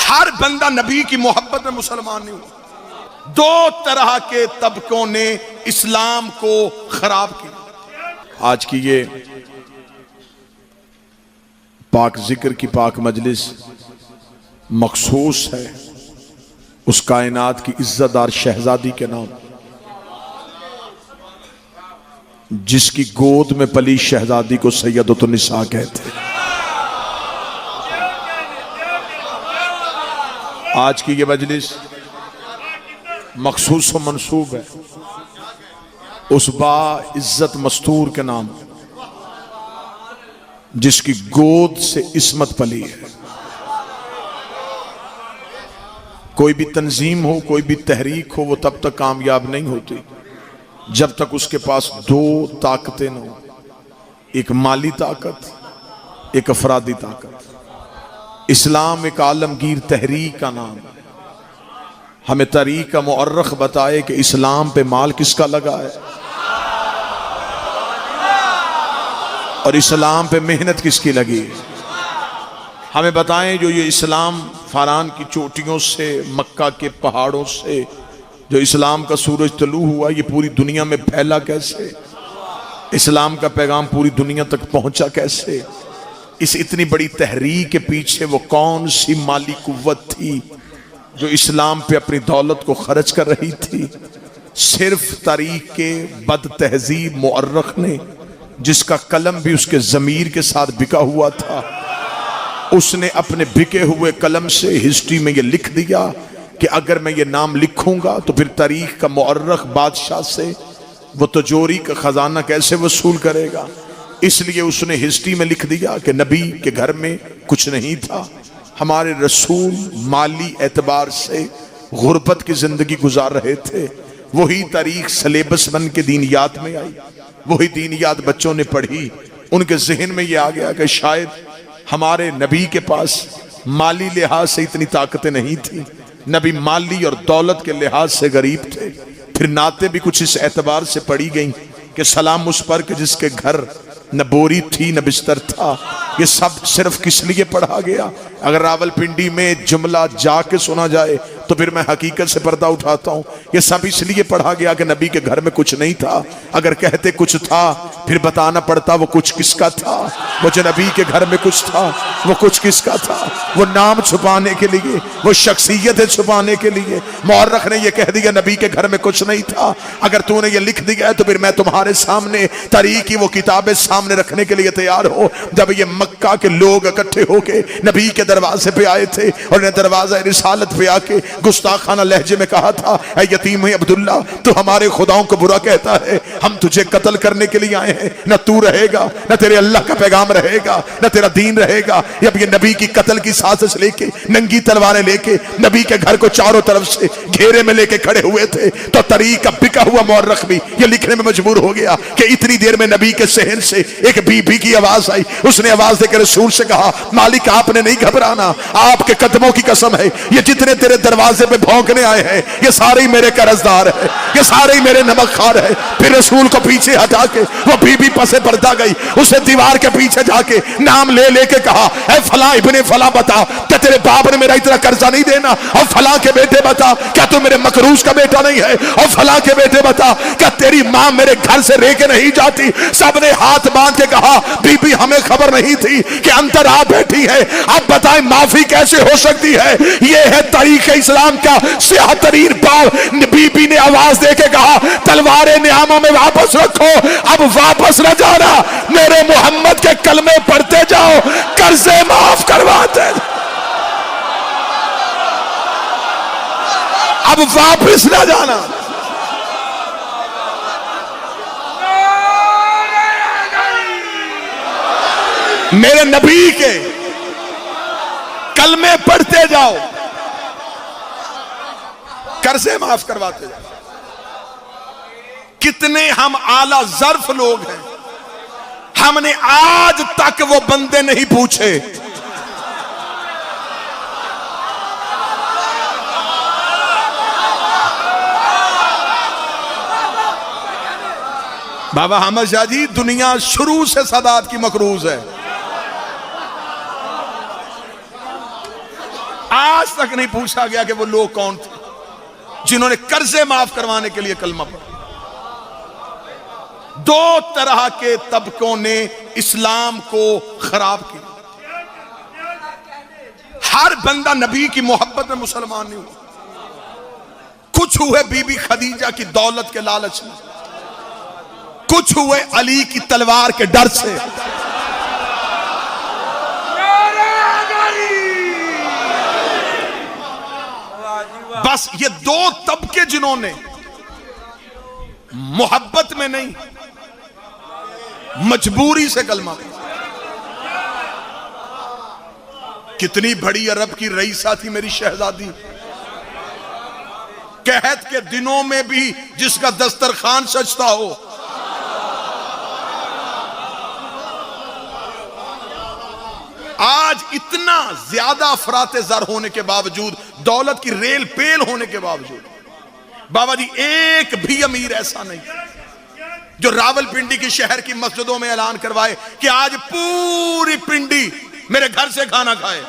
हर बंदा नबी की मोहब्बत में मुसलमान नहीं हुआ। दो तरह के तबकों ने इस्लाम को खराब किया। आज की ये पाक जिक्र की पाक मजलिस मखसूस है उस कायनात की इज्जतदार शहजादी के नाम, जिसकी गोद में पली शहजादी को सैयदतुन निसा कहते हैं। आज की ये मजलिस मखसूस व मंसूब है उस बा इज्जत मस्तूर के नाम, जिसकी गोद से इस्मत पली है। कोई भी तंजीम हो, कोई भी तहरीक हो, वो तब तक कामयाब नहीं होती जब तक उसके पास दो ताकतें न हो, एक माली ताकत, एक अफरादी ताकत। इस्लाम एक आलमगीर तहरीक का नाम, हमें तरीक का मुअर्रख बताए कि इस्लाम पे माल किसका लगा है और इस्लाम पे मेहनत किसकी लगी है। हमें बताएं जो ये इस्लाम फारान की चोटियों से, मक्का के पहाड़ों से जो इस्लाम का सूरज तलू हुआ, ये पूरी दुनिया में फैला कैसे, इस्लाम का पैगाम पूरी दुनिया तक पहुंचा कैसे। इस इतनी बड़ी तहरीक के पीछे वो कौन सी माली कुव्वत थी जो इस्लाम पे अपनी दौलत को खर्च कर रही थी। सिर्फ तारीख के बद तहजीब मुअर्रख ने, जिसका कलम भी उसके ज़मीर के साथ बिका हुआ था, उसने अपने बिके हुए कलम से हिस्ट्री में ये लिख दिया कि अगर मैं ये नाम लिखूंगा तो फिर तारीख का मुअर्रख बादशाह से वो तिजोरी का खजाना कैसे वसूल करेगा। इसलिए उसने हिस्ट्री में लिख दिया कि नबी के घर में कुछ नहीं था, हमारे रसूल माली एतबार से गुर्बत की जिंदगी गुजार रहे थे। वही तारीख सलेबस बन के दीनियात में आई, वही दीनियात बच्चों ने पढ़ी, उनके जहन में यह आ गया कि शायद हमारे नबी के पास माली लिहाज से इतनी ताकतें नहीं थी, नबी माली और दौलत के लिहाज से गरीब थे। फिर नाते भी कुछ इस एतबार से पढ़ी गई कि सलाम उस पर कि जिसके घर न बोरी थी न बिस्तर था। ये सब सिर्फ किस लिए पढ़ा गया? अगर रावलपिंडी में जुमला जाके सुना जाए तो फिर मैं हकीकत से पर्दा उठाता हूँ। ये सब इसलिए पढ़ा गया कि नबी के घर में कुछ नहीं था। अगर कहते कुछ था फिर बताना पड़ता वो कुछ किसका था। वो जो नबी के घर में कुछ था वो कुछ किसका था? वो नाम छुपाने के लिए, वो शख्सियतें छुपाने के लिए मुअर्रख ने ये कह दिया नबी के घर में कुछ नहीं था। अगर तूने ये लिख दिया है तो फिर मैं तुम्हारे सामने तारीख की वो किताबें सामने रखने के लिए तैयार हो। जब ये मक्का के लोग इकट्ठे होके नबी के दरवाजे पे आए थे और ने दरवाजा रिसालत पे आके गुस्ताखाना लहजे में कहा था, ऐ यतीम है अब्दुल्ला, तू हमारे खुदाओं को बुरा कहता है, हम तुझे कत्ल करने के लिए आए हैं। न तू रहेगा, न तेरे अल्लाह का पैगाम रहेगा, न तेरा दीन रहेगा। जब ये नबी की कत्ल की साजिश लेके नंगी तलवारें लेके नबी के घर को चारों तरफ से घेरे में लेके खड़े हुए थे तो तरीक का बिका हुआ मुअर्रख भी ये लिखने में मजबूर हो गया कि इतनी देर में नबी के सहन से एक बीबी की आवाज आई। उसने आवाज देकर रसूल से कहा, मालिक आपने नहीं घबराना, आपके कदमों की कसम है, ये जितने तेरे दरवाजे पे भौंकने आए हैं ये सारे ही मेरे कर्जदार है, ये सारे ही मेरे नमकखार है। फिर रसूल को पीछे हटा के वो बीबी पसे पर्दा गई, उसे दीवार के पीछे जाके नाम ले लेके कहा, ऐ फला इब्ने फला बता, क्या तेरे बाप ने मेरा इतना कर्जा नहीं देना? और फला के बेटे बता, क्या तू मेरे मकरूज का बेटा नहीं है? और फला के बेटे बता, क्या तेरी मां मेरे घर से रह के नहीं जाती? सबने हाथ बांध के कहा, बीबी हमें खबर नहीं थी कि अंदर आप बैठी है, आप बताएं माफी कैसे हो सकती है? ये है तरीक़े इस्लाम का सियाहतरीन बाब। बीबी ने आवाज दे के कहा, तलवारें नियामों में वापस रखो, अब वापस न जाना, मेरे मोहम्मद के कलमे पढ़ते जाओ, कर्जे माफ करवाते, अब वापस न जाना। मेरे नबी के कलमे पढ़ते जाओ, कर्जे माफ करवाते जाओ। कितने हम आला ज़र्फ लोग हैं, हमने आज तक वो बंदे नहीं पूछे। बाबा अहमद शाह जी, दुनिया शुरू से सादात की मकरूज है। आज तक नहीं पूछा गया कि वो लोग कौन थे जिन्होंने कर्जे माफ करवाने के लिए कलमा पढ़ा। दो तरह के तबकों ने इस्लाम को खराब किया। हर बंदा नबी की मोहब्बत में मुसलमान नहीं हुआ। कुछ हुए बीबी खदीजा की दौलत के लालच में, कुछ हुए अली की तलवार के डर से। बस ये दो तबके जिन्होंने मोहब्बत में नहीं मजबूरी से कलमा पढ़ा। कितनी बड़ी अरब की रईसा थी मेरी शहजादी। कहत के दिनों में भी जिसका दस्तरखान सजता हो, आज इतना ज्यादा अफराते ज़र होने के बावजूद, दौलत की रेल पेल होने के बावजूद, बाबा जी एक भी अमीर ऐसा नहीं जो रावलपिंडी की शहर की मस्जिदों में ऐलान करवाए कि आज पूरी पिंडी मेरे घर से खाना खाए।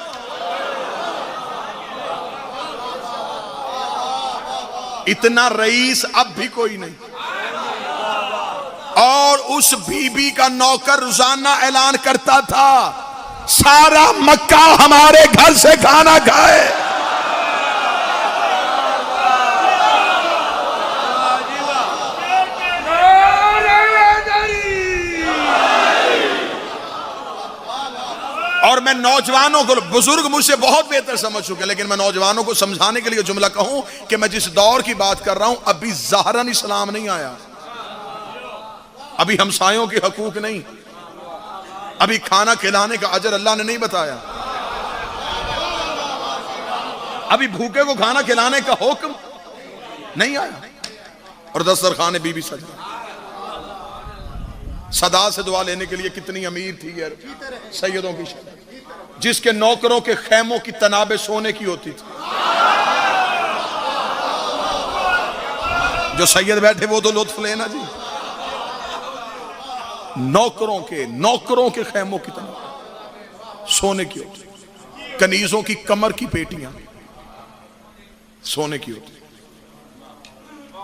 इतना रईस अब भी कोई नहीं। और उस बीबी का नौकर रोजाना ऐलान करता था, सारा मक्का हमारे घर से खाना खाए। और मैं नौजवानों को, बुजुर्ग मुझसे बहुत बेहतर समझ चुके, लेकिन मैं नौजवानों को समझाने के लिए जुमला कहूं कि मैं जिस दौर की बात कर रहा हूं, अभी ज़ाहरन इस्लाम नहीं आया, अभी हमसायों के हकूक नहीं, अभी खाना खिलाने का अजर अल्लाह ने नहीं बताया, अभी भूखे को खाना खिलाने का हुक्म नहीं आया। और दस्तरखाने बीबी सजा, सदा से दुआ लेने के लिए कितनी अमीर थी यार सैयदों की, जिसके नौकरों के खैमों की तनाबे सोने की होती थी। जो सैयद बैठे वो तो लुत्फ लेना जी। नौकरों के खैमों की तनाबे सोने की होती, कनीजों की कमर की पेटियां सोने की होती।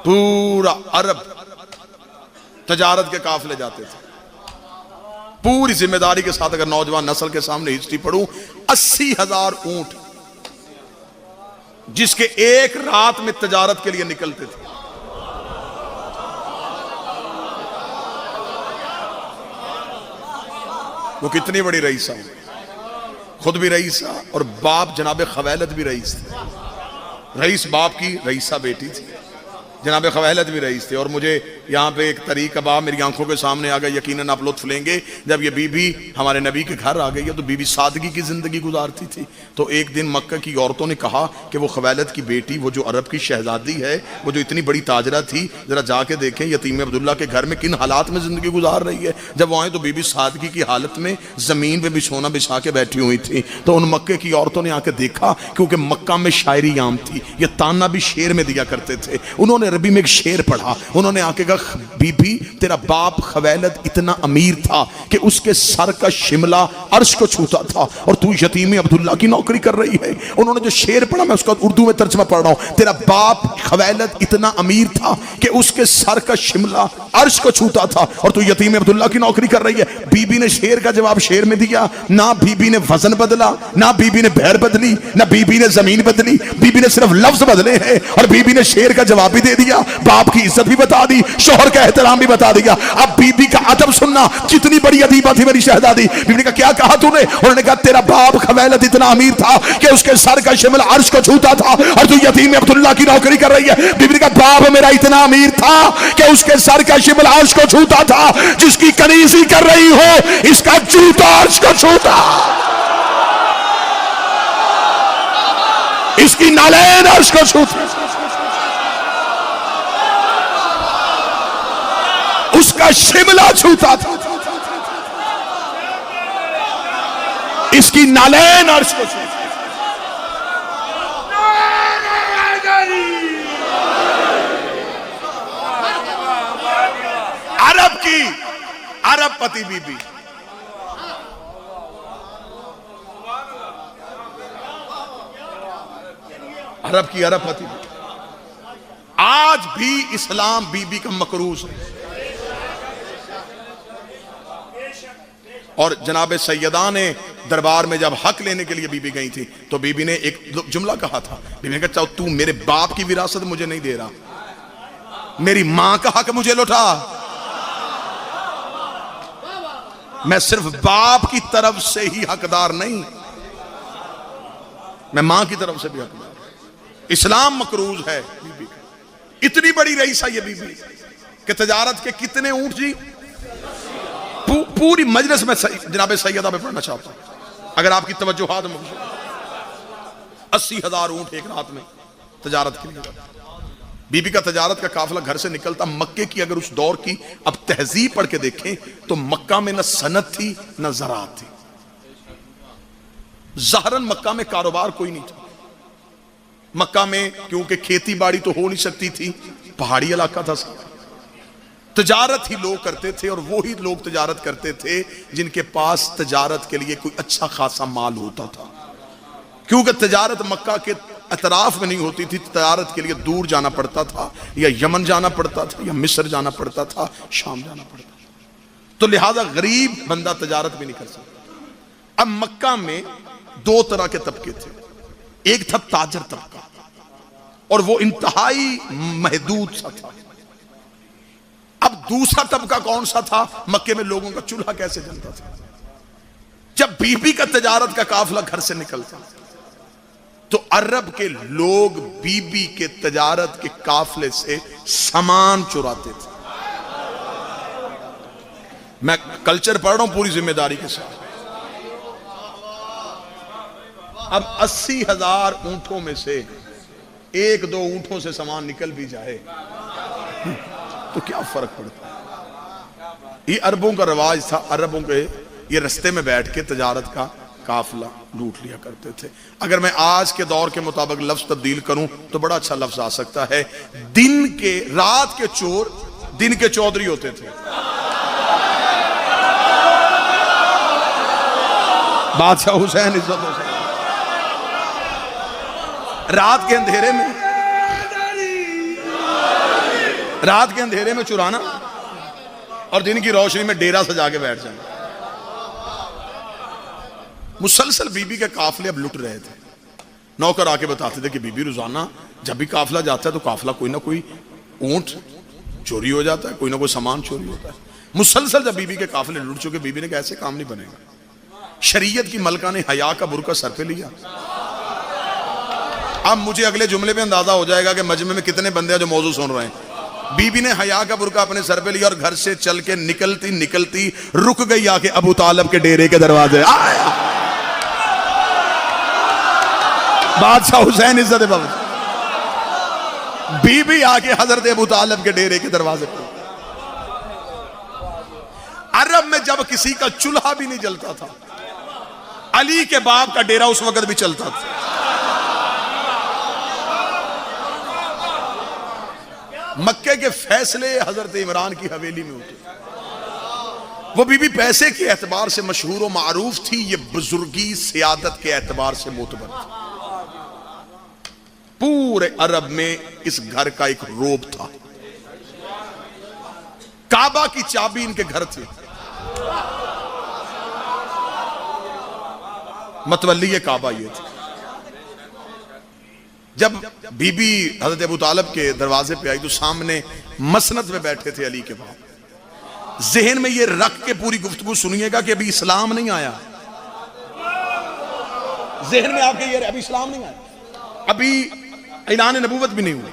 पूरा अरब तजारत के काफिले जाते थे, पूरी जिम्मेदारी के साथ। अगर नौजवान नस्ल के सामने हिस्ट्री पढ़ूं, 80,000 ऊंट जिसके एक रात में तजारत के लिए निकलते थे। वो कितनी बड़ी रईसा, खुद भी रईसा और बाप जनाब खवैलत भी रईस थे। रईस बाप की, रईसा बेटी थी, जनाब खवैलत भी रईस थे। और मुझे यहाँ पे एक तरी कबाब मेरी आंखों के सामने आ गया, यकीनन आप लुत्फ लेंगे। जब ये बीबी हमारे नबी के घर आ गई है तो बीबी सादगी की जिंदगी गुजारती थी। तो एक दिन मक्का की औरतों ने कहा कि वो खवैलत की बेटी, वो जो अरब की शहजादी है, वो जो इतनी बड़ी ताजरा थी, जरा जाके देखें यतीम अब्दुल्ला के घर में किन हालात में जिंदगी गुजार रही है। जब वो आए तो बीबी सादगी की हालत में जमीन पे बिछोना बिछा के बैठी हुई थी। तो उन मक्के की औरतों ने आके देखा, क्योंकि मक्का में शायरी आम थी, ये ताना भी शेर में दिया करते थे। उन्होंने अरबी में एक शेर पढ़ा, उन्होंने आके कहा, बीबी तेरा बाप खवैलत इतना अमीर था कि उसके सर का शिमला अर्श को छूता था और तू यतीम अब्दुल्ला की नौकरी कर रही है। उन्होंने जो शेर पढ़ा मैं उसका उर्दू में तर्जमा पढ़ रहा हूं। तेरा बाप खवैलत इतना अमीर था कि उसके सर का शिमला अर्श को छूता था और तू यतीम अब्दुल्ला की नौकरी कर रही है। बीबी ने शेर का जवाब शेर में दिया, ना बीबी ने वजन बदला, ना बीबी ने भैर बदली, ना बीबी ने जमीन बदली, बीबी ने सिर्फ लफ्ज बदले हैं और बीबी ने शेर का जवाब भी दे दिया, बाप की इज्जत भी बता दी, शोहर का एहतराम भी बता दिया। अब बीबी का अदब सुनना, कितनी बड़ी अदीबा थी मेरी शहजादी। बीबी ने कहा, क्या कहा तूने? उन्होंने कहा, तेरा बाप खवैलत इतना अमीर था कि उसके सर का शिमला अर्श को छूता था और तू यतीम अब्दुल्ला की नौकरी कर रही है। बीबी ने कहा, बाप मेरा इतना अमीर था कि उसके सर का शिमला अर्श को छूता था, जिसकी कनीजी कर रही हो इसका जूता अर्श को छूता, इसकी नालैन अर्श को छूता, उसका शिमला छूता था, इसकी नालैन अर्श को छूता। अरब की अरबपति बीबी, अरब की अरबपति। आज भी इस्लाम बीबी का मकरूज है। और जनाब सैयदा ने दरबार में जब हक लेने के लिए बीबी गई थी तो बीबी ने एक जुमला कहा था। बीबी ने कहा, चाहो तू मेरे बाप की विरासत मुझे नहीं दे रहा, मेरी मां का हक मुझे लौटा। मैं सिर्फ बाप की तरफ से ही हकदार नहीं, मैं मां की तरफ से भी हकदार। इस्लाम मकरूज है बीबी का। इतनी बड़ी रईसा ये बीबी कि तजारत के कितने ऊंट जी, पूरी मजलिस में जनाब सैयदा पे पढ़ना चाहता हूं अगर आपकी तवज्जो हाथ में। 80,000 ऊंट एक रात में तजारत के लिए। बीबी का तजारत का काफिला घर से निकलता। मक्के की अगर उस दौर की अब तहजीब पढ़ के देखें तो मक्का में न सनत थी न ज़राअत थी। ज़ाहरन मक्का में कारोबार कोई नहीं था। मक्का में क्योंकि खेती बाड़ी तो हो नहीं सकती थी, पहाड़ी इलाका था सारा। तजारत ही लोग करते थे और वो ही लोग तजारत करते थे जिनके पास तजारत के लिए कोई अच्छा खासा माल होता था। क्योंकि तजारत मक्का के अतराफ में नहीं होती थी, तजारत के लिए दूर जाना पड़ता था, या यमन जाना पड़ता था, या मिस्र जाना पड़ता था, शाम जाना पड़ता था। तो लिहाजा गरीब बंदा तजारत भी नहीं कर सकता। अब मक्का में दो तरह के तबके थे। एक था ताजर तबका और वो इंतहाई महदूद सा था। अब दूसरा तबका कौन सा था? मक्के में लोगों का चूल्हा कैसे जलता था। जब बीबी का तजारत का काफिला घर से निकलता तो अरब के लोग बीबी के तजारत के काफिले से सामान चुराते थे। मैं कल्चर पढ़ रहा हूं पूरी जिम्मेदारी के साथ। अब 80,000 ऊंटों में से एक दो ऊंटों से सामान निकल भी जाए तो क्या फर्क पड़ता है। ये अरबों का रिवाज था। अरबों के ये रस्ते में बैठ के तजारत का काफिला लूट लिया करते थे। अगर मैं आज के दौर के मुताबिक लफ्ज तब्दील करूं तो बड़ा अच्छा लफ्ज आ सकता है, दिन के रात के चोर दिन के चौधरी होते थे। बादशाह हुसैन इज्जत हुसैन रात के अंधेरे में चुराना और दिन की रोशनी में डेरा सजा के बैठ जाना। मुसलसल बीबी के काफिले अब लुट रहे थे। नौकर आके बताते थे कि बीबी रोजाना जब भी काफिला जाता है तो काफिला कोई ना कोई ऊंट चोरी हो जाता है, कोई ना कोई सामान चोरी होता है। मुसलसल जब बीबी के काफिले लुट चुके, बीबी ने कहा ऐसे काम नहीं बनेगा। शरीयत की मलका ने हया का बुरका सर पे लिया। अब मुझे अगले जुमले पे अंदाजा हो जाएगा कि मजमे में कितने बंदे हैं जो मौजू सुन रहे हैं। बीबी ने हया का बुरका अपने सर पे लिया और घर से चल के निकलती निकलती रुक गई आके अबू तालब के डेरे के दरवाजे। आया बादशाह हुसैन इज्जत बाबू। बीबी आके हजरत अबू तालब के डेरे के दरवाजे पर। अरब में जब किसी का चूल्हा भी नहीं जलता था, अली के बाप का डेरा उस वक्त भी चलता था। मक्के के फैसले हजरत इमरान की हवेली में होते। वो बीबी पैसे के एतबार से मशहूर व मारूफ थी, ये बुजुर्गी सियादत के एतबार से मोतबर थी। पूरे अरब में इस घर का एक रोब था। काबा की चाबी इनके घर थी। मतवल्ली काबा ये थी। जब बीबी हजरत अबू तालब के दरवाजे पे आई तो सामने मसनद में बैठे थे अली के बाप। जहन में ये रख के पूरी गुफ्तगू सुनिएगा कि अभी इस्लाम नहीं आया। जहन में आपके ये अभी इस्लाम नहीं आया, अभी ऐलान नबूवत भी नहीं हुई।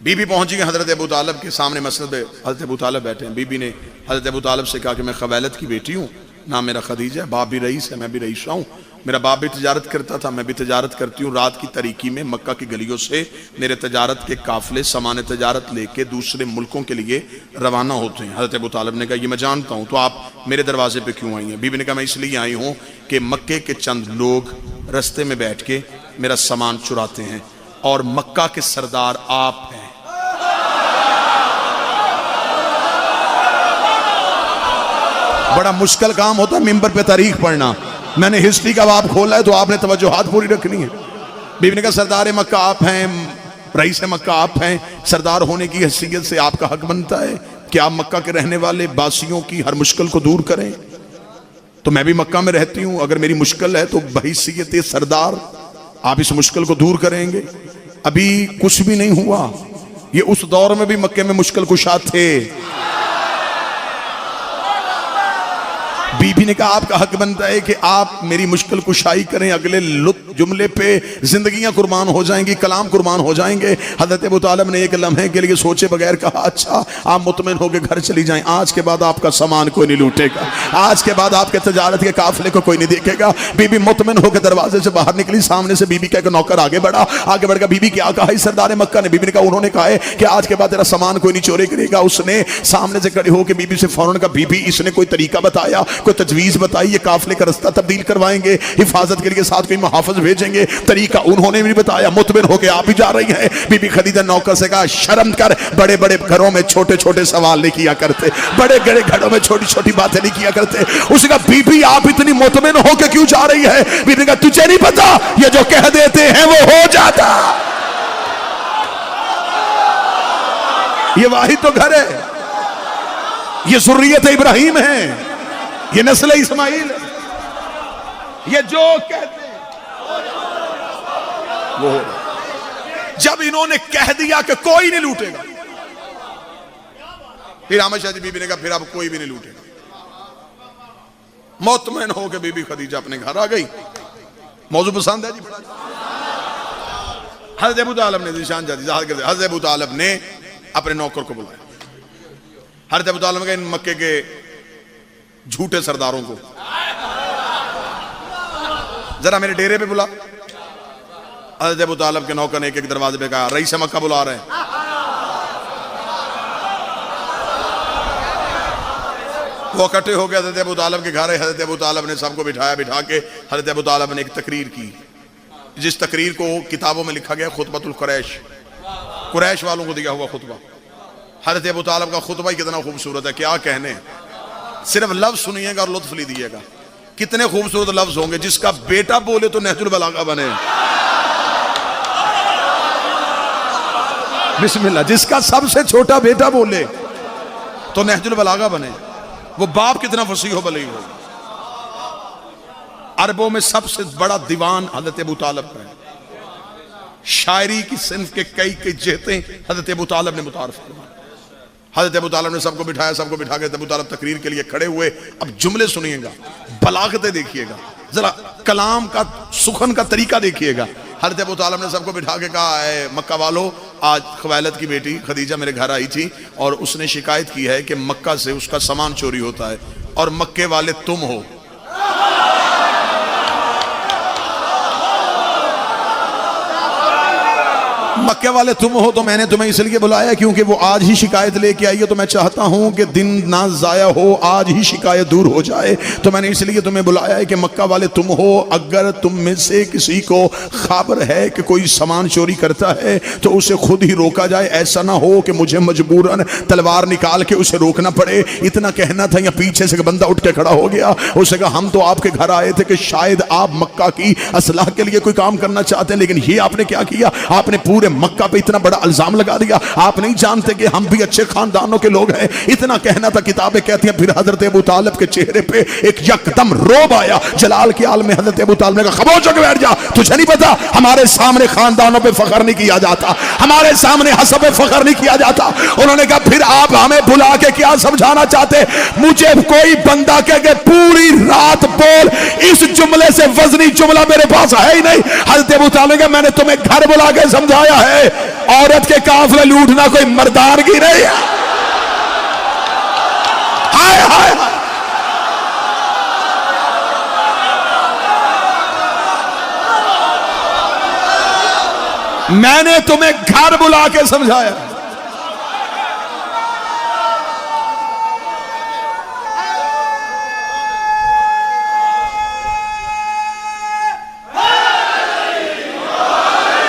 बीबी पहुंची गई हजरत अबू तालब के सामने। मसनद में हजरत अबू तालब बैठे हैं। बीबी ने हजरत अबू तालब से कहा कि मैं खवैलत की बेटी हूं, नाम मेरा खदीजा है, बाप भी रईस है, मैं भी रईस हूं। मेरा बाप भी तजारत करता था, मैं भी तजारत करती हूँ। रात की तारीकी में मक्का की गलियों से मेरे तजारत के काफिले सामान तजारत लेके दूसरे मुल्कों के लिए रवाना होते हैं। हज़रत अबू तालिब ने कहा ये मैं जानता हूँ, तो आप मेरे दरवाजे पे क्यों आई हैं? बीबी ने कहा मैं इसलिए आई हूँ कि मक्के के चंद लोग रस्ते में बैठ के मेरा सामान चुराते हैं और मक्का के सरदार आप हैं। बड़ा मुश्किल काम होता है मिंबर पे तारीख पढ़ना। मैंने हिस्ट्री का बाब खोला है तो आपने तवज्जो हाथ पूरी रखनी है। बीबी ने कहा सरदार मक्का आप हैं, रईस मक्का आप हैं, सरदार होने की हैसियत से आपका हक बनता है कि आप मक्का के रहने वाले बासियों की हर मुश्किल को दूर करें। तो मैं भी मक्का में रहती हूं, अगर मेरी मुश्किल है तो बहैसियत सरदार आप इस मुश्किल को दूर करेंगे। अभी कुछ भी नहीं हुआ, ये उस दौर में भी मक्के में मुश्किल कुशा थे। बीबी ने कहा आपका हक बनता है कि आप मेरी मुश्किल कुशाई करें। अगले जुमले पे जिंदगियां कुर्बान हो जाएंगी, कलाम कुर्बान हो जाएंगे। हजरत अबू तालिब ने एक लम्हे के लिए सोचे बगैर कहा अच्छा आप मुतमिन होकर घर चली जाएं, आज के बाद आपका सामान कोई नहीं लूटेगा, आज के बाद आपके तजारत के काफिले को कोई नहीं देखेगा। बीबी मुतमिन होकर दरवाजे से बाहर निकली, सामने से बीबी का एक नौकर आगे बढ़ा, आगे बढ़कर बीबी क्या कहा सरदार मक्का ने? बीबी ने कहा उन्होंने कहा है कि आज के बाद तेरा सामान कोई नहीं चोरी करेगा। उसने सामने से खड़े होकर बीबी से फौरन कहा बीबी इसने कोई तरीका बताया, कोई तजवीज बताई, ये काफिले का रास्ता तब्दील करवाएंगे, हिफाजत के लिए साथ कोई मुहाफिज भेजेंगे? तरीका उन्होंने भी बताया, मुतमिन होके आप ही जा रही हैं। बीबी खदीजा नौकर से कहा शर्म कर, बड़े बड़े घरों में छोटे छोटे सवाल नहीं किया करते, बड़े बड़े घरों में छोटी छोटी बातें नहीं किया करते। उसने कहा बीबी आप इतनी मुतमिन होके क्यों जा रही है? बीबी ने कहा तुझे नहीं पता, ये जो कह देते हैं वो हो जाता। ये वाहिद तो घर है, ये ज़ुर्रियत इब्राहिम है, ये नस्ल इस्माइल है, ये जो कहते हैं वो हो रहा। जब इन्होंने कह दिया कि कोई नहीं लूटेगा, फिर अहमद शाह बीबी ने कहा फिर अब कोई भी नहीं लूटेगा। मुतमईन होकर बीबी खदीजा अपने घर आ गई। मौजू पसंद है जी? हज़रत अबू तालिब ने निशान जाती हज़रत अबू तालिब ने अपने नौकर को बुलाया। हज़रत अबू तालिब ने इन मक्के के झूठे सरदारों को जरा मेरे डेरे पे बुला। हज़रत अबू तालिब के नौकर ने एक एक दरवाजे पे कहा रईस मक्का बुला रहे हैं। वो इकट्ठे हो गए हज़रत अबू तालिब के घर। हज़रत अबू तालिब ने सबको बिठाया, बिठा के हज़रत अबू तालिब ने एक तकरीर की, जिस तकरीर को किताबों में लिखा गया खुतबतुल कुरैश, कुरैश वालों को दिया हुआ खुतबा। हज़रत अबू तालिब का खुतबा ही कितना खूबसूरत है, क्या कहने। सिर्फ लफ्ज सुनिएगा और लुत्फ लीजिएगा, कितने खूबसूरत लफ्ज होंगे। जिसका बेटा बोले तो नहजुल बलागा बने, बिस्मिल्लाह। जिसका सबसे छोटा बेटा बोले तो नहजुल बलागा बने, वो बाप कितना फसीह हो बलीग हो। अरबों में सबसे बड़ा दीवान हज़रत अबू तालिब है। शायरी की सिन्फ के कई कई जेते हज़रत अबू तालिब ने मुतारफ करवाए। हज़रत अबू तालिब ने सबको बिठाया, सबको बिठा के अबू तालिब तकरीर के लिए खड़े हुए। अब जुमले सुनिएगा, बलागतें देखिएगा, जरा कलाम का सुखन का तरीका देखिएगा। हज़रत अबू तालिब ने सबको बिठा के कहा है मक्का वालों, आज ख़ुवैलद की बेटी खदीजा मेरे घर आई थी और उसने शिकायत की है कि मक्का से उसका सामान चोरी होता है और मक्के वाले तुम हो। मक्के वाले तुम हो तो मैंने तुम्हें इसलिए बुलाया क्योंकि वो आज ही शिकायत लेके आई है, तो मैं चाहता हूं कि दिन ना ज़ाया हो, आज ही शिकायत दूर हो जाए। तो मैंने इसलिए तुम्हें बुलाया है कि मक्का वाले तुम हो, अगर तुम में से किसी को खबर है कि कोई सामान चोरी करता है तो उसे खुद ही रोका जाए, ऐसा ना हो कि मुझे मजबूरन तलवार निकाल के उसे रोकना पड़े। इतना कहना था, या पीछे से बंदा उठ के खड़ा हो गया। उसने कहा हम तो आपके घर आए थे कि शायद आप मक्का की असलाह के लिए कोई काम करना चाहते हैं, लेकिन ये आपने क्या किया, आपने पूरे मक्का पे इतना बड़ा इल्जाम लगा दिया। आप नहीं जानते कि हम भी अच्छे खानदानों के लोग हैं। इतना कहना था। किताबें कहती हैं फिर हजरत अबू तालिब के चेहरे पे एक यकदम रोब आया। जलाल के आल में हजरत अबू तालिब ने कहा खामोश होकर बैठ जा, तुझे नहीं पता हमारे सामने खानदानों पे फख्र नहीं किया जाता, हमारे सामने हसब पे फख्र नहीं किया जाता। उन्होंने कहा फिर आप हमें बुला के क्या समझाना चाहते? मुझे कोई बंदा कहे पूरी रात बोल, इस जुमले से वजनी जुमला मेरे पास है ही नहीं। हजरत अबू तालिब ने कहा मैंने तुम्हें घर बुला के समझाया है, औरत के काफिले लूटना कोई मर्दानगी नहीं है। हाय हाय हाय, मैंने तुम्हें घर बुला के समझाया।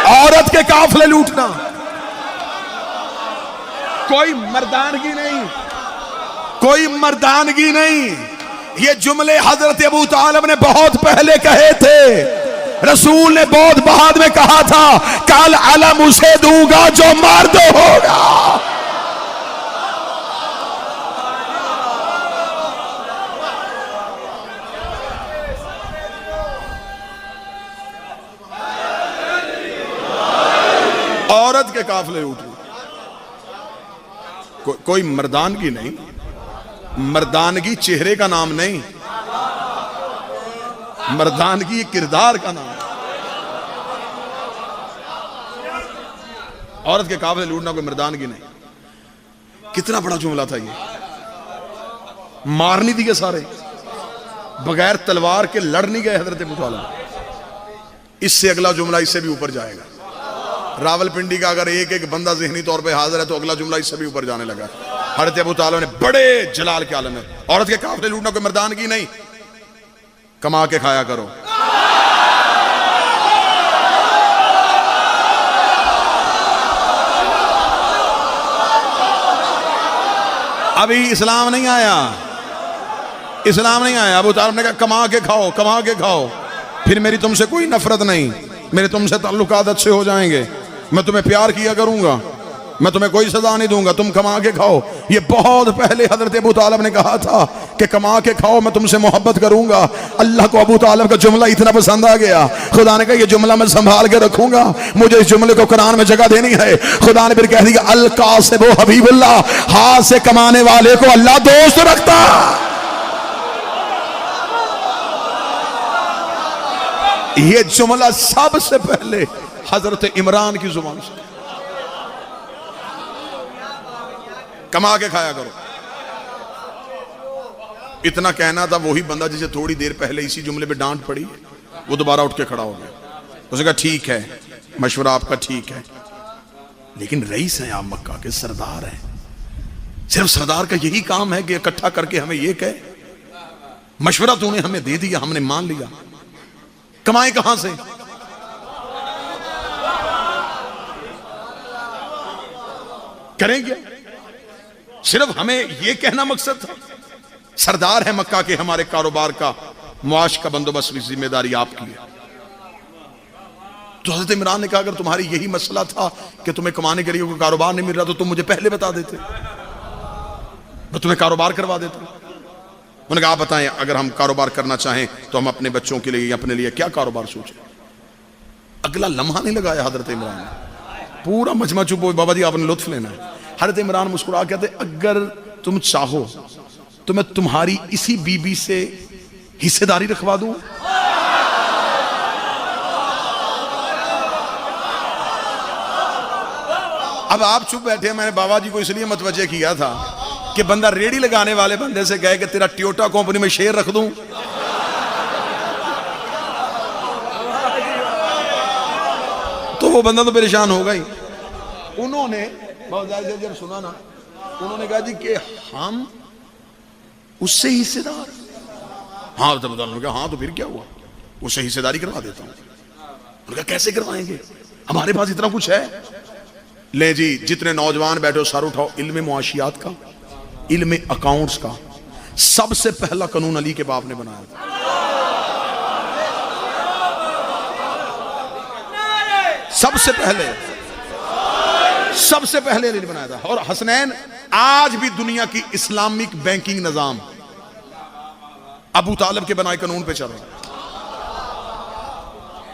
औरत के काफिले लूटना कोई मर्दानगी नहीं, कोई मर्दानगी नहीं। ये जुमले हजरत अबू तालिब ने बहुत पहले कहे थे। रसूल ने बहुत बाद में कहा था, कल अलम उसे दूंगा जो मर्द होगा। औरत के काफिले उठे, कोई मर्दानगी नहीं, मर्दानगी चेहरे का नाम नहीं, मर्दानगी किरदार का नाम। औरत के काफिले लूटना कोई मर्दानगी नहीं। कितना बड़ा जुमला था ये, मार नहीं दिए सारे, बगैर तलवार के लड़ नहीं गए हजरत अबू तालिब। इससे अगला जुमला इससे भी ऊपर जाएगा। रावलपिंडी का अगर एक एक बंदा ज़हनी तौर पे हाजिर है तो अगला जुमला इससे भी ऊपर जाने लगा। हज़रत अबू तालिब ने बड़े जलाल के आलम में, औरत के काफिले लूटना कोई मर्दानगी नहीं, कमा के खाया करो। अभी इस्लाम नहीं आया, इस्लाम नहीं आया। अबू तालिब ने कहा कमा के खाओ, कमा के खाओ, फिर मेरी तुमसे कोई नफरत नहीं, मेरे तुमसे ताल्लुकात अच्छे हो जाएंगे, मैं तुम्हें प्यार किया करूंगा, मैं तुम्हें कोई सजा नहीं दूंगा, तुम कमा के खाओ। ये बहुत पहले हजरत अबू तालिब ने कहा था कि कमा के खाओ, मैं तुमसे मोहब्बत करूंगा। अल्लाह को अबू तालिब का जुमला इतना पसंद आ गया, खुदा ने कहा ये जुमला मैं संभाल के रखूंगा, मुझे इस जुमले को कुरान में जगह देनी है। खुदा ने फिर कह दिया अल कासिब हबीबुल्लाह, हाथ से कमाने वाले को अल्लाह दोस्त रखता। ये जुमला सबसे पहले हजरत इमरान की जुबान से, कमा के खाया करो। इतना कहना था वही बंदा जिसे थोड़ी देर पहले इसी जुमले पे डांट पड़ी, वो दोबारा उठ के खड़ा हो गया। उसने कहा ठीक है, मशवरा आपका ठीक है, लेकिन रईस हैं आप, मक्का के सरदार हैं, सिर्फ सरदार का यही काम है कि इकट्ठा करके हमें ये कहे, मशवरा तूने हमें दे दिया, हमने मान लिया, कमाए कहां से? करेंगे? सिर्फ हमें यह कहना मकसद था? सरदार है मक्का के, हमारे कारोबार का मुआश का बंदोबस्त की जिम्मेदारी आपकी है। तो हजरत इमरान ने कहा अगर तुम्हारी यही मसला था कि तुम्हें कमाने के लिए कोई कारोबार नहीं मिल रहा तो तुम मुझे पहले बता देते, मैं तुम्हें कारोबार करवा देता। उन्होंने कहा आप बताएं, अगर हम कारोबार करना चाहें तो हम अपने बच्चों के लिए, अपने लिए क्या कारोबार सोचें? अगला लम्हा नहीं लगाया हजरत इमरान ने, पूरा मजमा चुप हो, बाबा जी आपने लुत्फ लेना है। हजरत इमरान मुस्कुरा कहते अगर तुम चाहो तो मैं तुम्हारी इसी बीबी से हिस्सेदारी रखवा दूं। अब आप चुप बैठे, मैंने बाबा जी को इसलिए मतवज्जे किया था कि बंदा रेडी लगाने वाले बंदे से कहे कि तेरा टोयोटा कंपनी में शेयर रख दूं, तो वो बंदा तो परेशान होगा ही। उन्होंने जब सुना ना, उन्होंने कहा जी कि हम उससे हिस्सेदार। हाँ तो बता, हाँ तो फिर क्या हुआ, उससे हिस्सेदारी करवा देता हूं। उन्होंने कहा कैसे करवाएंगे, हमारे पास इतना कुछ है। ले जी, जितने नौजवान बैठो सर उठाओ, इल्म मुआशियात का, इल्म अकाउंट्स का सबसे पहला कानून अली के बाप ने बनाया था। सबसे पहले अली ने बनाया था। और हसनैन, आज भी दुनिया की इस्लामिक बैंकिंग निजाम अबू तालिब के बनाए कानून पे चल रहा है।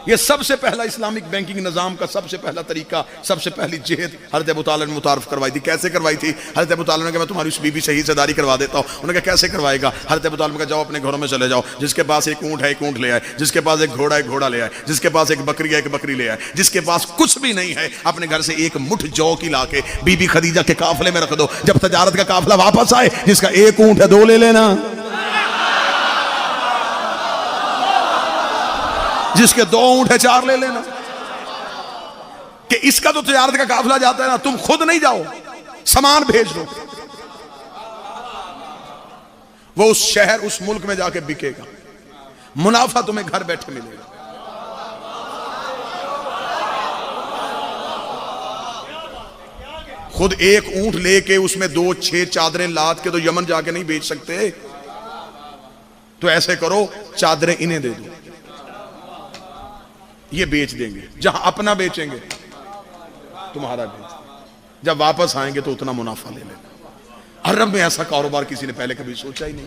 यह सबसे पहला इस्लामिक बैंकिंग निजाम का सबसे पहला तरीका, सबसे पहली जिहद हज़रत अबू तालिब ने मुतारफ करवाई थी। कैसे करवाई थी? हज़रत अबू तालिब ने कहा मैं तुम्हारी उस बीबी से हिस्सेदारी करवा देता हूं। उन्होंने कहा कैसे करवाएगा? हज़रत अबू तालिब ने कहा जाओ अपने घरों में चले जाओ, जिसके पास एक ऊंट है एक ऊंट ले आए, जिसके पास एक घोड़ा है घोड़ा ले आए, जिसके पास एक बकरी है एक बकरी ले आए, जिसके पास कुछ भी नहीं है अपने घर से एक मुठ जौ की लाके बीबी खदीजा के काफिले में रख दो। जब तजारत का काफिला वापस आए, जिसका एक ऊंट है दो ले लेना, जिसके दो ऊंट है चार ले लेना। कि इसका तो तजारत का काफिला जाता है ना, तुम खुद नहीं जाओ, सामान भेज दो, वो उस शहर उस मुल्क में जाके बिकेगा, मुनाफा तुम्हें घर बैठे मिलेगा। खुद एक ऊंट लेके उसमें 2-6 चादरें लाद के तो यमन जाके नहीं बेच सकते। तो ऐसे करो, चादरें इन्हें दे दो, ये बेच देंगे, जहां अपना बेचेंगे तुम्हारा बेच देंगे, जब वापस आएंगे तो उतना मुनाफा ले लेना। अरब में ऐसा कारोबार किसी ने पहले कभी सोचा ही नहीं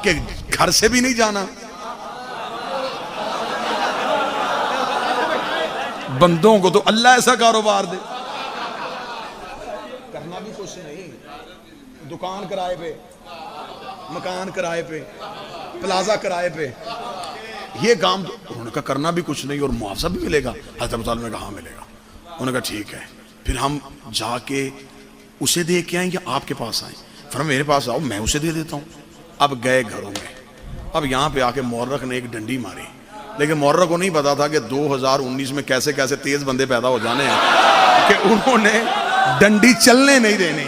कि घर से भी नहीं जाना, बंदों को तो अल्लाह ऐसा कारोबार दे, करना भी कुछ नहीं, दुकान किराए पे, मकान किराए पे, प्लाजा किराए पे, ये काम उन्होंने कहा करना भी कुछ नहीं और मुआवजा भी मिलेगा। हज़रत अबू तालिब ने कहा हाँ मिलेगा। उन्होंने कहा ठीक है, फिर हम जाके उसे दे के आएंगे, आपके पास आए, फिर मेरे पास आओ, मैं उसे दे देता हूँ। अब गए घरों में, अब यहाँ पे आके मौर्रख ने एक डंडी मारी, लेकिन मौर्रख को नहीं पता था कि 2019 में कैसे कैसे तेज बंदे पैदा हो जाने हैं कि उन्होंने डंडी चलने नहीं देनी।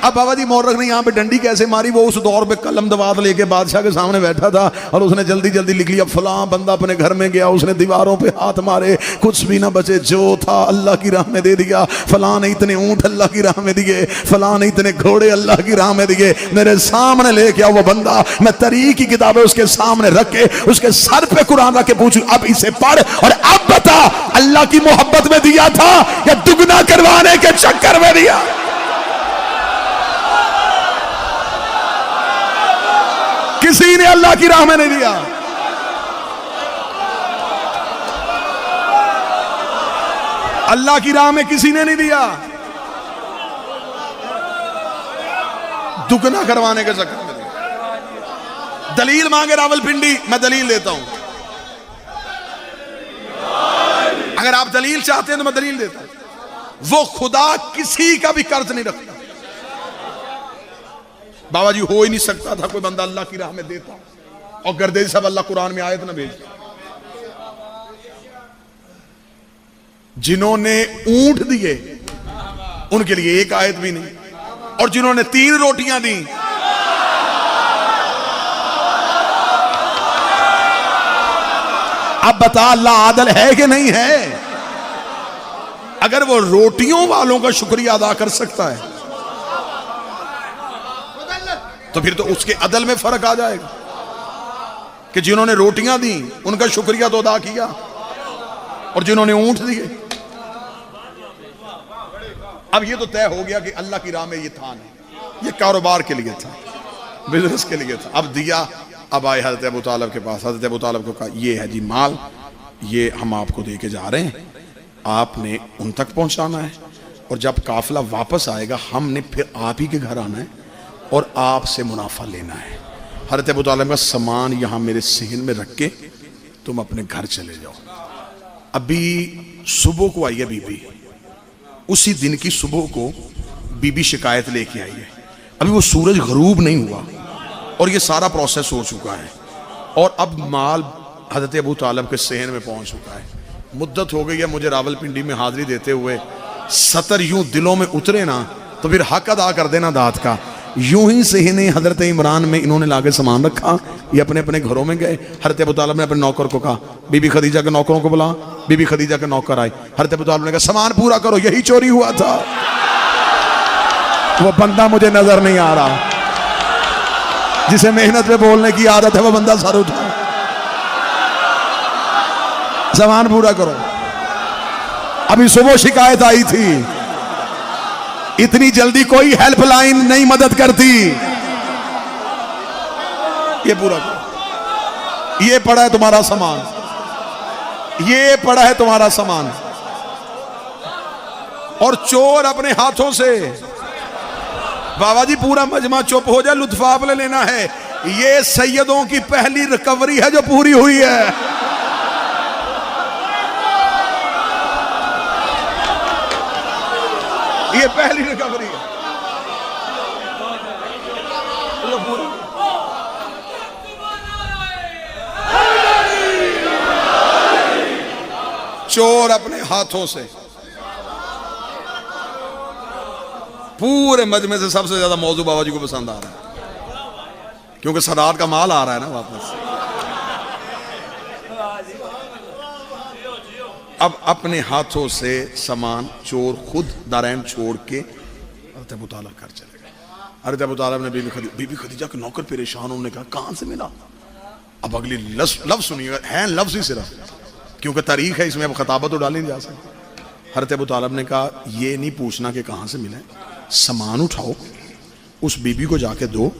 अब बाबा जी मौर्रख ने यहाँ पे डंडी कैसे मारी, वो उस दौर पे कलम दवात लेके बादशाह के सामने बैठा था और उसने जल्दी जल्दी लिख लिया, फलां बंदा अपने घर में गया, उसने दीवारों पे हाथ मारे, कुछ भी ना बचे, जो था अल्लाह की राह में दे दिया, फलां ने इतने ऊंट अल्लाह की राह में दिए, फलां ने इतने घोड़े अल्लाह की राह में दिए, मेरे सामने लेके आओ वो बंदा, मैं तरीक की किताबें उसके सामने रख के उसके सर पे कुरान रख के पूछूं, अब इसे पढ़ और अब बता अल्लाह की मोहब्बत में दिया था या दुगना करवाने के चक्कर में दिया। किसी ने अल्लाह की राह में नहीं दिया। अल्लाह की राह में किसी ने नहीं दिया, दुगना करवाने के चक्कर में दिया। दलील मांगे रावलपिंडी, मैं दलील देता हूं, अगर आप दलील चाहते हैं तो मैं दलील देता हूं। वो खुदा किसी का भी कर्ज नहीं रखता। बाबा जी हो ही नहीं सकता था कोई बंदा अल्लाह की राह में देता और गर्दे सब अल्लाह कुरान में आयत ना भेजता। जिन्होंने ऊंट दिए उनके लिए एक आयत भी नहीं, और जिन्होंने 3 रोटियां दी अब बता अल्लाह आदल है कि नहीं है? अगर वो रोटियों वालों का शुक्रिया अदा कर सकता है तो फिर तो उसके अदल में फर्क आ जाएगा कि जिन्होंने रोटियां दी उनका शुक्रिया तो अदा किया और जिन्होंने ऊंट दिए। अब ये तो तय हो गया कि अल्लाह की राह में ये था नहीं, ये कारोबार के लिए था, बिजनेस के लिए था। अब दिया, अब आए हज़रत अबू तालिब के पास, हज़रत अबू तालिब को कहा ये है जी माल, ये हम आपको दे के जा रहे हैं, आपने उन तक पहुंचाना है और जब काफिला वापस आएगा हमने फिर आप ही के घर आना है और आपसे मुनाफा लेना है। हज़रत अबू तालिब का सामान यहाँ मेरे सहन में रख के तुम अपने घर चले जाओ। अभी सुबह को आई है बीबी, उसी दिन की सुबह को बीबी शिकायत लेके आई है, अभी वो सूरज गरूब नहीं हुआ और ये सारा प्रोसेस हो चुका है और अब माल हज़रत अबू तालिब के सहन में पहुंच चुका है। मुद्दत हो गई है मुझे रावलपिंडी में हाजिरी देते हुए, 70 यूं दिलों में उतरे ना तो फिर हक अदा कर देना दात का। यूं ही सहने हजरत इमरान में इन्होंने लाके सामान रखा, ये अपने अपने घरों में गए। हजरत अबू तालिब ने अपने नौकर को कहा बीबी खदीजा के नौकरों को बुला, बीबी खदीजा के नौकर आए। हजरत अबू तालिब ने कहा सामान पूरा करो, यही चोरी हुआ था, वो बंदा मुझे नजर नहीं आ रहा जिसे मेहनत में बोलने की आदत है, वो बंदा सर उठा, सामान पूरा करो। अभी सुबह शिकायत आई थी, इतनी जल्दी कोई हेल्पलाइन नहीं मदद करती, ये पूरा करो, ये पड़ा है तुम्हारा सामान, ये पड़ा है तुम्हारा सामान। और चोर अपने हाथों से, बाबा जी पूरा मजमा चुप हो जाए, लुत्फ आपने लेना है, ये सैयदों की पहली रिकवरी है जो पूरी हुई है। ये पहली रिकवरी है। चोर अपने हाथों से, पूरे मजमे से सबसे ज्यादा मौजू बाबा जी को पसंद आ रहा है क्योंकि सराद का माल आ रहा है ना वापस। अब अपने हाथों से सामान चोर खुद दारैन छोड़ के हज़रत अबू तालिब घर चले गए। हज़रत अबू तालिब ने बीबी खदीजा के नौकर परेशान, उन्होंने कहा कहां से मिला? अब अगली लफ्ज सुनिएगा, है लफ्ज ही सिर्फ क्योंकि तारीख है, इसमें अब खताबत तो डाली नहीं जा सकती। हज़रत अबू तालिब ने कहा ये नहीं पूछना कि कहाँ से मिला, सामान उठाओ, उस बीबी को जाके दो,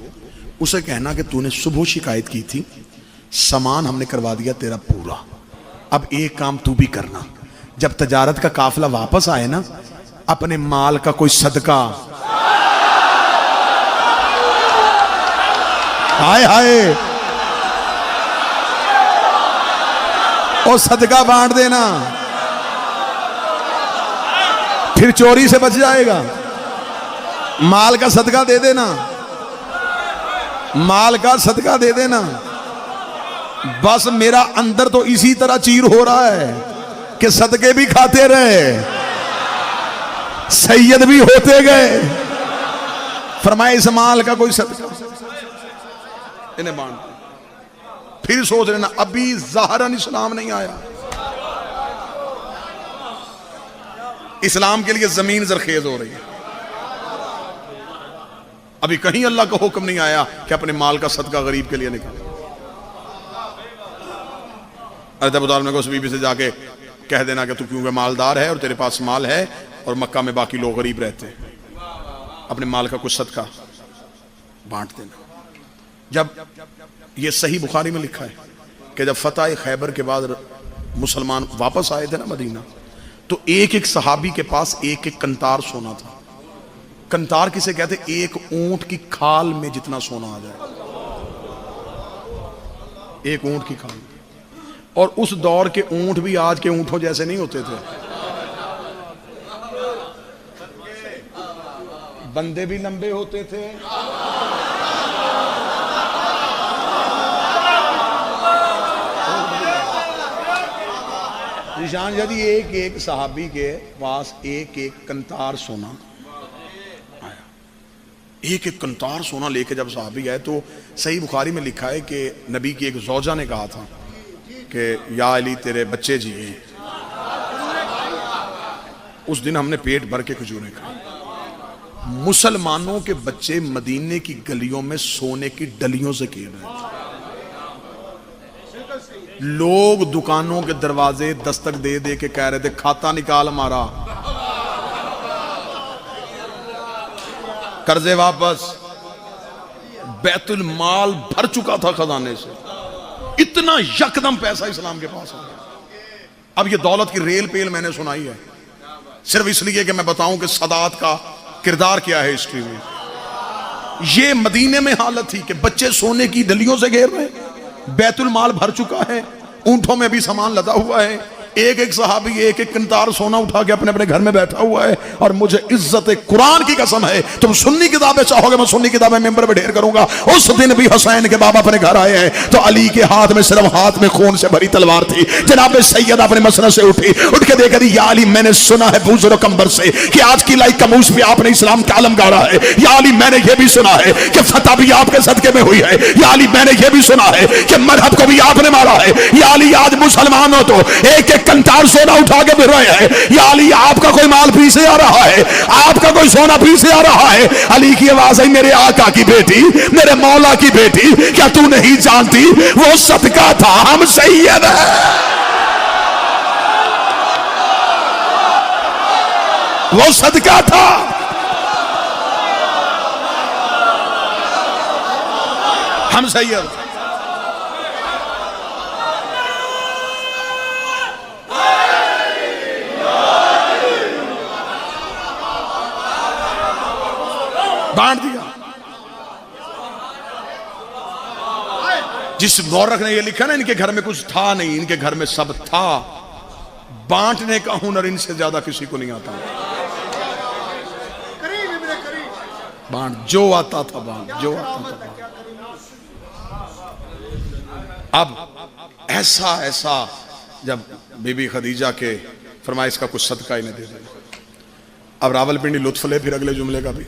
उसे कहना कि तूने सुबह शिकायत की थी, सामान हमने करवा दिया तेरा पूरा, अब एक काम तू भी करना, जब तजारत का काफिला वापस आए ना, अपने माल का कोई सदका, हाय हाय, और सदका बांट देना, फिर चोरी से बच जाएगा। माल का सदका दे देना, माल का सदका दे देना। बस मेरा अंदर तो इसी तरह चीर हो रहा है कि सदके भी खाते रहे, सैयद भी होते गए। फरमाए इस माल का कोई सदका इन्हें बांट। फिर सोच लेना अभी ज़ाहरन इस्लाम नहीं आया, इस्लाम के लिए जमीन जरखेज हो रही है, अभी कहीं अल्लाह का हुक्म नहीं आया कि अपने माल का सदका गरीब के लिए निकाले। अरे अबू तालिब ने उस बीबी से जाके कह देना कि तू क्योंकि मालदार है और तेरे पास माल है और मक्का में बाकी लोग गरीब रहते हैं, अपने माल का कुछ सदका बांट देना। जब ये सही बुखारी में लिखा है कि जब फतह खैबर के बाद मुसलमान वापस आए थे ना मदीना, तो एक एक सहाबी के पास एक एक कंतार सोना था। कंतार किसे कहते? एक ऊंट की खाल में जितना सोना आ जाए, एक ऊंट की खाल। और उस दौर के ऊंट भी आज के ऊंटों जैसे नहीं होते थे, बंदे भी लंबे होते थे, निशान यदि एक एक सहाबी के पास एक एक कंतार सोना आया, एक एक कंतार सोना लेके जब सहाबी आए तो सही बुखारी में लिखा है कि नबी की एक ज़ौजा ने कहा था कि या अली तेरे बच्चे जिए। उस दिन हमने पेट भर के खजूरें खाई। मुसलमानों के बच्चे मदीने की गलियों में सोने की डलियों से खेल रहे थे, लोग दुकानों के दरवाजे दस्तक दे दे के कह रहे थे खाता निकाल हमारा, कर्जे वापस। बैतुल माल भर चुका था खजाने से, इतना यकदम पैसा इस्लाम के पास आ गया। अब ये दौलत की रेल पेल मैंने सुनाई है सिर्फ इसलिए कि मैं बताऊं कि सदात का किरदार क्या है हिस्ट्री में। ये मदीने में हालत थी कि बच्चे सोने की डलियों से घेर रहे, बैतुल माल भर चुका है, ऊंटों में भी सामान लदा हुआ है, एक एक सहाबी एक एक कंतार सोना उठा के अपने अपने घर में बैठा हुआ है। और मुझे इज्जत कुरान की कसम है, तुम सुन्नी किताबें चाहोगे मैं सुन्नी किताबें मेंबर में ढेर करूंगा। उस दिन भी हुसैन के बाबा अपने घर आए हैं तो अली के हाथ में सिर्फ हाथ में खून से भरी तलवार थी। जनाब सैयद अपने मसनद से उठी, उठ के देख रही, या अली मैंने सुना है बूज़र कंबर से कि आज की लाई कमूस पे आपने इस्लाम का आलम गाड़ा है। या अली मैंने ये भी सुना है कि फतह भी आपके सदके में हुई है। या अली मैंने ये भी सुना है कि मजहब को भी आपने मारा है। या अली आज मुसलमान हो तो एक एक कंतार सोना उठा के फिर रहे हैं। या अली आपका कोई माल पीछे आ रहा है, आपका कोई सोना पीछे आ रहा है। अली की आवाज आई, मेरे आका की बेटी, मेरे मौला की बेटी, क्या तू नहीं जानती वो सदका था, हम सैयद है, वो सदका था। हम सैयद बांट दिया। जिस मौरख ने ये लिखा ना इनके घर में कुछ था नहीं, इनके घर में सब था। बांटने का हुनर इनसे ज्यादा किसी को नहीं आता। बांट जो आता था, बांट जो आता था बांट। अब ऐसा ऐसा जब बीबी खदीजा के फरमाइश का कुछ सदका इन्हें दे देना। अब रावलपिंडी लुत्फ ले, फिर अगले जुमले का भी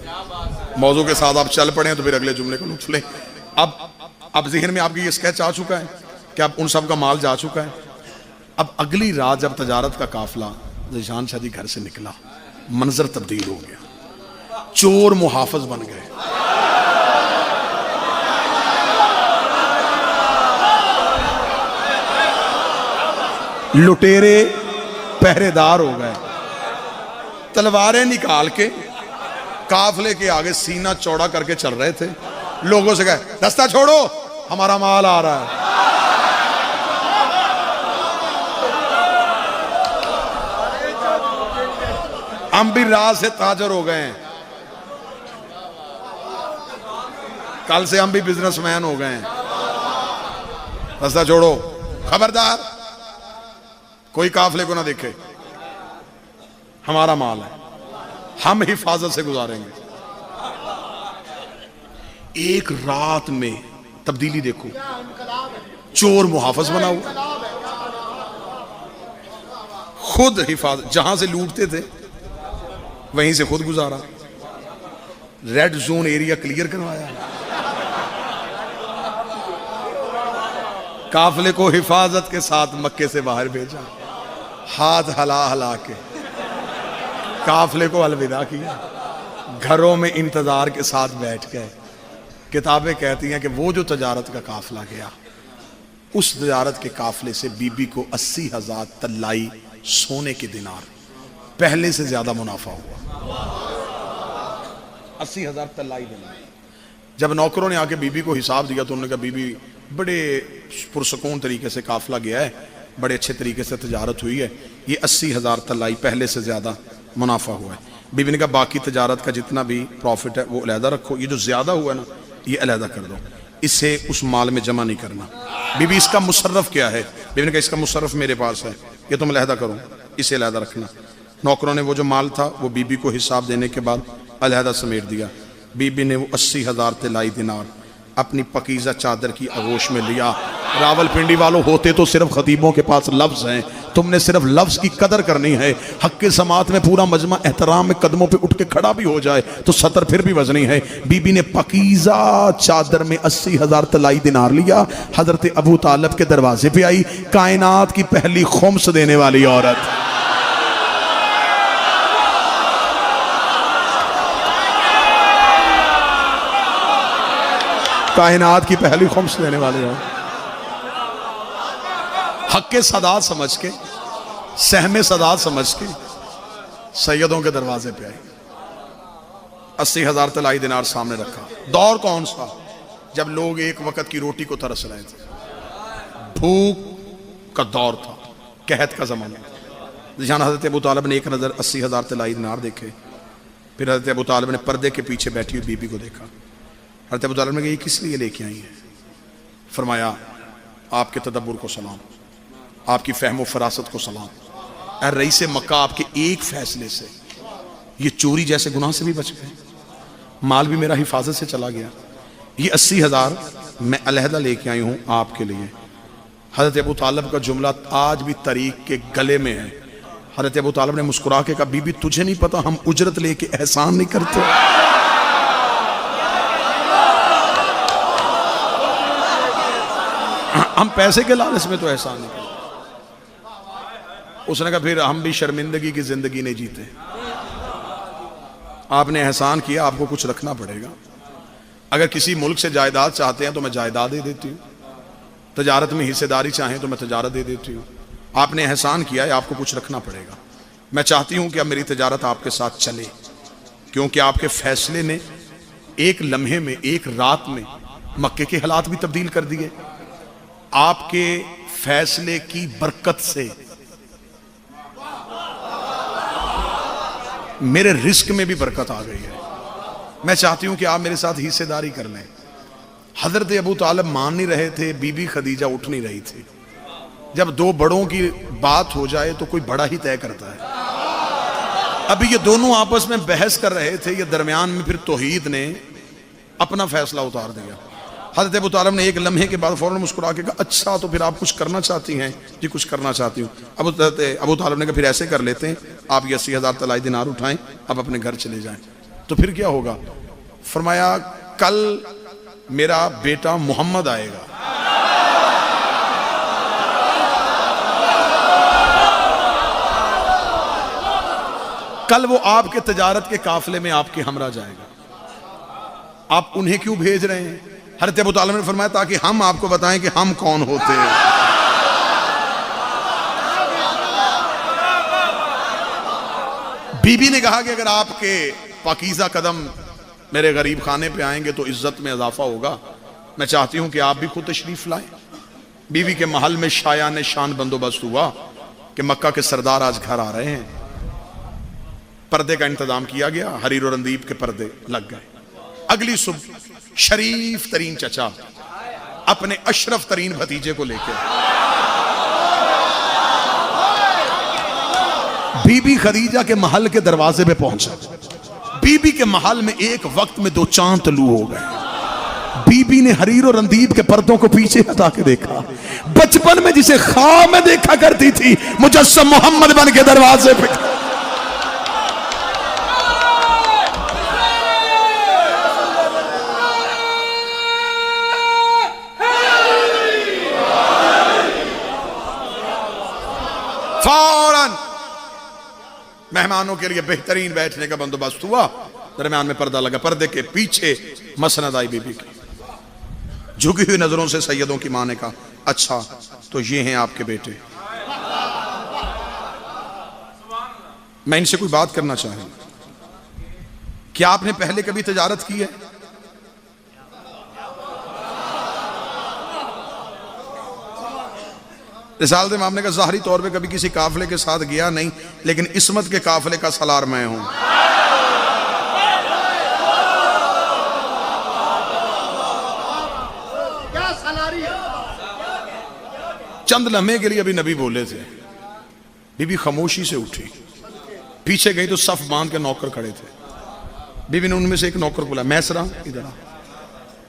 मौजू के साथ आप चल पड़े तो फिर अगले जुमले का लुत्फ ले। अब ज़हन में आपकी ये स्केच आ चुका है कि अब उन सब का माल जा चुका है। अब अगली रात जब तजारत का काफिला ज़ीशान शाह जी घर से निकला, मंजर तब्दील हो गया, चोर मुहाफिज बन गए। लुटेरे पहरेदार हो गए। तलवारें निकाल के काफले के आगे सीना चौड़ा करके चल रहे थे। लोगों से कहे रास्ता छोड़ो, हमारा माल आ रहा है। हम भी राज से ताजर हो गए हैं, कल से हम भी बिजनेसमैन हो गए हैं। रास्ता छोड़ो, खबरदार कोई काफले को ना देखे, हमारा माल है, हम हिफाजत से गुजारेंगे। एक रात में तब्दीली देखो, चोर मुहाफिज बना हुआ, खुद हिफाजत, जहां से लूटते थे वहीं से खुद गुजारा, रेड जोन एरिया क्लियर करवाया, काफले को हिफाजत के साथ मक्के से बाहर भेजा, हाथ हला हला के काफले को अलविदा किया, घरों में इंतजार के साथ बैठ गए। किताबें कहती हैं कि वो जो तजारत का काफला गया, उस तजारत के काफले से बीबी को 80,000 तलाई सोने के दिनार, पहले से ज्यादा मुनाफा हुआ। 80,000 तलाई दिनार। जब नौकरों ने आके बीबी को हिसाब दिया तो उन्होंने कहा बीबी बड़े पुरसकून तरीके से काफला गया है, बड़े अच्छे तरीके से तजारत हुई है, ये 80,000 तलाई पहले से ज्यादा मुनाफा हुआ है। बीबी ने कहा बाकी तजारत का जितना भी प्रॉफिट है वो अलहदा रखो, ये जो ज्यादा हुआ है ना ये अलहदा कर दो, इसे उस माल में जमा नहीं करना। बीबी इसका मुसर्रफ क्या है? बीबी ने कहा इसका मुसर्रफ मेरे पास है, ये तुम अलहदा करो, इसे अलहदा रखना। नौकरों ने वो जो माल था वो बीबी को हिसाब देने के बाद अलहदा समेट दिया। बीबी ने वो 80,000 तलाई दिनार अपनी पकीज़ा चादर की आगोश में लिया। रावलपिंडी वालों, होते तो सिर्फ खतीबों के पास लफ्ज़ हैं, तुमने सिर्फ लफ्ज़ की कदर करनी है। हक के समात में पूरा मजमा एहतराम में कदमों पे उठ के खड़ा भी हो जाए तो सतर फिर भी वजनी है। बीबी ने पकीज़ा चादर में 80,000 तलाई दिनार लिया, हजरत अबू तालब के दरवाजे पे आई, कायनात की पहली खुम्स देने वाली औरत। कायनात की पहली खुम्स देने वाले हो, हक के सदात समझ के, सहमे सदात समझ के सैयदों के दरवाजे पे आई। 80,000 तलाई दिनार सामने रखा। दौर कौन सा? जब लोग एक वक्त की रोटी को तरस रहे थे, भूख का दौर था, कहत का जमाना। जहां हजरत अबू तालिब ने एक नजर 80,000 तलाई दिनार देखे, फिर हजरत अबू तालिब ने पर्दे के पीछे बैठी हुई बीबी को देखा। हजरत अबू तालिब ने कहा ये किस लिए लेके आई है? फरमाया आपके तदब्बुर को सलाम, आपकी फहमो फरासत को सलाम। अरे रईस मक्का आपके एक फैसले से ये चोरी जैसे गुनाह से भी बच गए, माल भी मेरा हिफाजत से चला गया। ये 80,000 मैं अलहदा लेके आई हूँ आपके लिए। हजरत अबू तालिब का जुमला आज भी तारीख के गले में है। हजरत अबू तालिब ने मुस्कुरा के कहा बीबी तुझे नहीं पता हम उजरत लेके एहसान नहीं करते। हम पैसे के लालच में तो एहसान नहीं करते। उसने कहा फिर हम भी शर्मिंदगी की जिंदगी नहीं जीते। आपने एहसान किया, आपको कुछ रखना पड़ेगा। अगर किसी मुल्क से जायदाद चाहते हैं तो मैं जायदाद दे देती हूँ, तजारत में हिस्सेदारी चाहें तो मैं तजारत दे देती हूँ। आपने एहसान किया है, आपको कुछ रखना पड़ेगा। मैं चाहती हूँ कि अब मेरी तजारत आपके साथ चले, क्योंकि आपके फैसले ने एक लम्हे में, एक रात में मक्के के हालात भी तब्दील कर दिए। आपके फैसले की बरकत से मेरे रिस्क में भी बरकत आ गई है। मैं चाहती हूं कि आप मेरे साथ हिस्सेदारी कर लें। हजरत अबू तालिब मान नहीं रहे थे, बीबी खदीजा उठ नहीं रही थी। जब दो बड़ों की बात हो जाए तो कोई बड़ा ही तय करता है। अभी ये दोनों आपस में बहस कर रहे थे, ये दरमियान में फिर तौहीद ने अपना फैसला उतार दिया। हज़रत अबू तालिब ने एक लम्हे के बाद फौरन मुस्कुरा के कहा अच्छा तो फिर आप कुछ करना चाहती हैं? जी कुछ करना चाहती हूँ। अबू तालिब ने कहा फिर ऐसे कर लेते हैं, आप ये 80,000 तलाई दिनार उठाएं, अब अपने घर चले जाएं। तो फिर क्या होगा? फरमाया कल मेरा बेटा मोहम्मद आएगा, कल वो आपके तजारत के काफिले में आपके हमरा जाएगा, आप उन्हें क्यों भेज रहे हैं? हज़रत अबू तालिब ने फरमाया ताकि हम आपको बताएं कि हम कौन होते हैं। बीबी ने कहा कि अगर आपके पाकीज़ा कदम मेरे गरीब खाने पे आएंगे तो इज्जत में इजाफा होगा, मैं चाहती हूं कि आप भी खुद तशरीफ लाएं। बीवी के महल में शायान शान बंदोबस्त हुआ कि मक्का के सरदार आज घर आ रहे हैं। पर्दे का इंतजाम किया गया, हरीर और रंदीप के पर्दे लग गए। अगली सुबह शरीफ तरीन चचा अपने अशरफ तरीन भतीजे को लेकर बीबी खदीजा के महल के दरवाजे पे पहुंचा। बीबी के महल में एक वक्त में 2 चांद तलू हो गए। बीबी ने हरीर और रंदीप के पर्दों को पीछे हटा के देखा। बचपन में जिसे ख्वाब में देखा करती थी, मुजस्सम मोहम्मद बन के दरवाजे पे। फौरन मेहमानों के लिए बेहतरीन बैठने का बंदोबस्त हुआ। दरम्यान में पर्दा लगा, पर्दे के पीछे मसनद आई बीबी की। झुकी हुई नजरों से सैयदों की मां ने कहा, अच्छा तो ये हैं आपके बेटे। मैं इनसे कोई बात करना चाहूंगा, क्या आपने पहले कभी तजारत की है? रिसालत इमाम ने कहा, ज़ाहरी तौर पे कभी किसी काफिले के साथ गया नहीं, लेकिन इस्मत के काफिले का सलार मैं हूं। क्या सलारी है? चंद लम्हे के लिए अभी नबी बोले थे। बीबी खामोशी से उठी, पीछे गई तो सफ बांध के नौकर खड़े थे। बीबी ने उनमें से एक नौकर बोला, मैसरा इधर आ।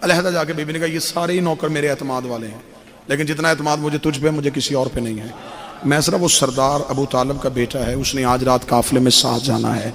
अलहदा जाके बीबी ने कहा, ये सारे ही नौकर मेरे एतमाद वाले हैं, लेकिन जितना एतमाद मुझे तुझ पे, मुझे किसी और पे नहीं है। मैसरा वो सरदार अबू तालिब का बेटा है, उसने आज रात काफिले में साथ जाना है।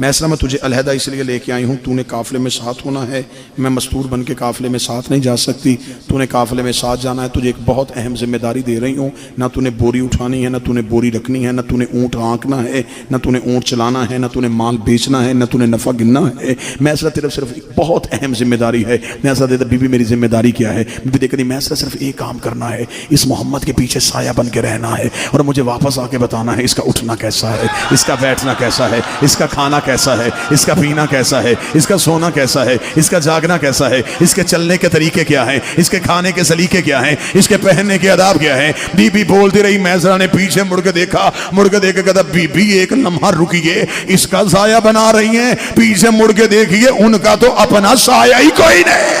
मैसरा मैं तुझे अलहदा इसलिए लेके आई हूँ, तूने काफिले में साथ होना है। मैं मस्तूर बन के काफिले में साथ नहीं जा सकती, तूने काफिले में साथ जाना है। तुझे एक बहुत अहम जिम्मेदारी दे रही हूँ, ना तूने बोरी उठानी है, ना तूने बोरी रखनी है, ना तूने ऊँट हाँकना है, ना तूने ऊँट चलाना है, ना तूने माल बेचना है, ना तूने नफ़ा गिनना है। मैसरा तेरा सिर्फ एक बहुत अहम जिम्मेदारी है। मैसरा देता, बीबी मेरी जिम्मेदारी क्या है? बीबी देख रही, मैसरा सिर्फ एक काम करना है, इस मोहम्मद के पीछे साया बन के रहना है और मुझे वापस आके बताना है इसका उठना कैसा है, इसका बैठना कैसा है, इसका खाना कैसा है, इसका पीना कैसा है, इसका सोना कैसा है, इसका जागना कैसा है, इसके चलने के तरीके क्या हैं, इसके खाने के सलीके क्या हैं, इसके पहनने के आदाब क्या हैं। बीबी बोलती रही। मैसरा ने पीछे मुड़ के देखा, मुड़ के देख के कहता, बीबी एक लम्हा रुकिए, इसका साया बना रही हैं, पीछे मुड़ के देखिए, उनका तो अपना साया ही कोई नहीं।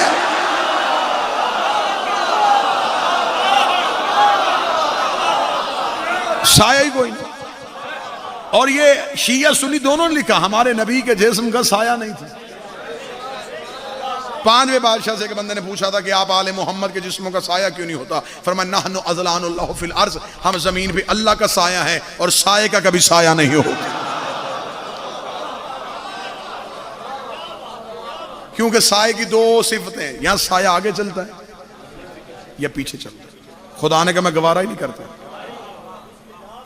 साया ही कोई नहीं। और ये शिया सुन्नी दोनों ने लिखा, हमारे नबी के जिस्म का साया नहीं था। 5वें बादशाह से के बंदे ने पूछा था कि आप आले मोहम्मद के जिस्मों का साया क्यों नहीं होता? फरमाया, नहनु अज़लानुल्लाह फिल अर्ज़, हम जमीन पे अल्लाह का साया है और साये का कभी साया नहीं होगा। क्योंकि साये की 2 सिफतें, यहां साया आगे चलता है या पीछे चलता है। खुदा ने कहा, मैं गवारा ही नहीं करता,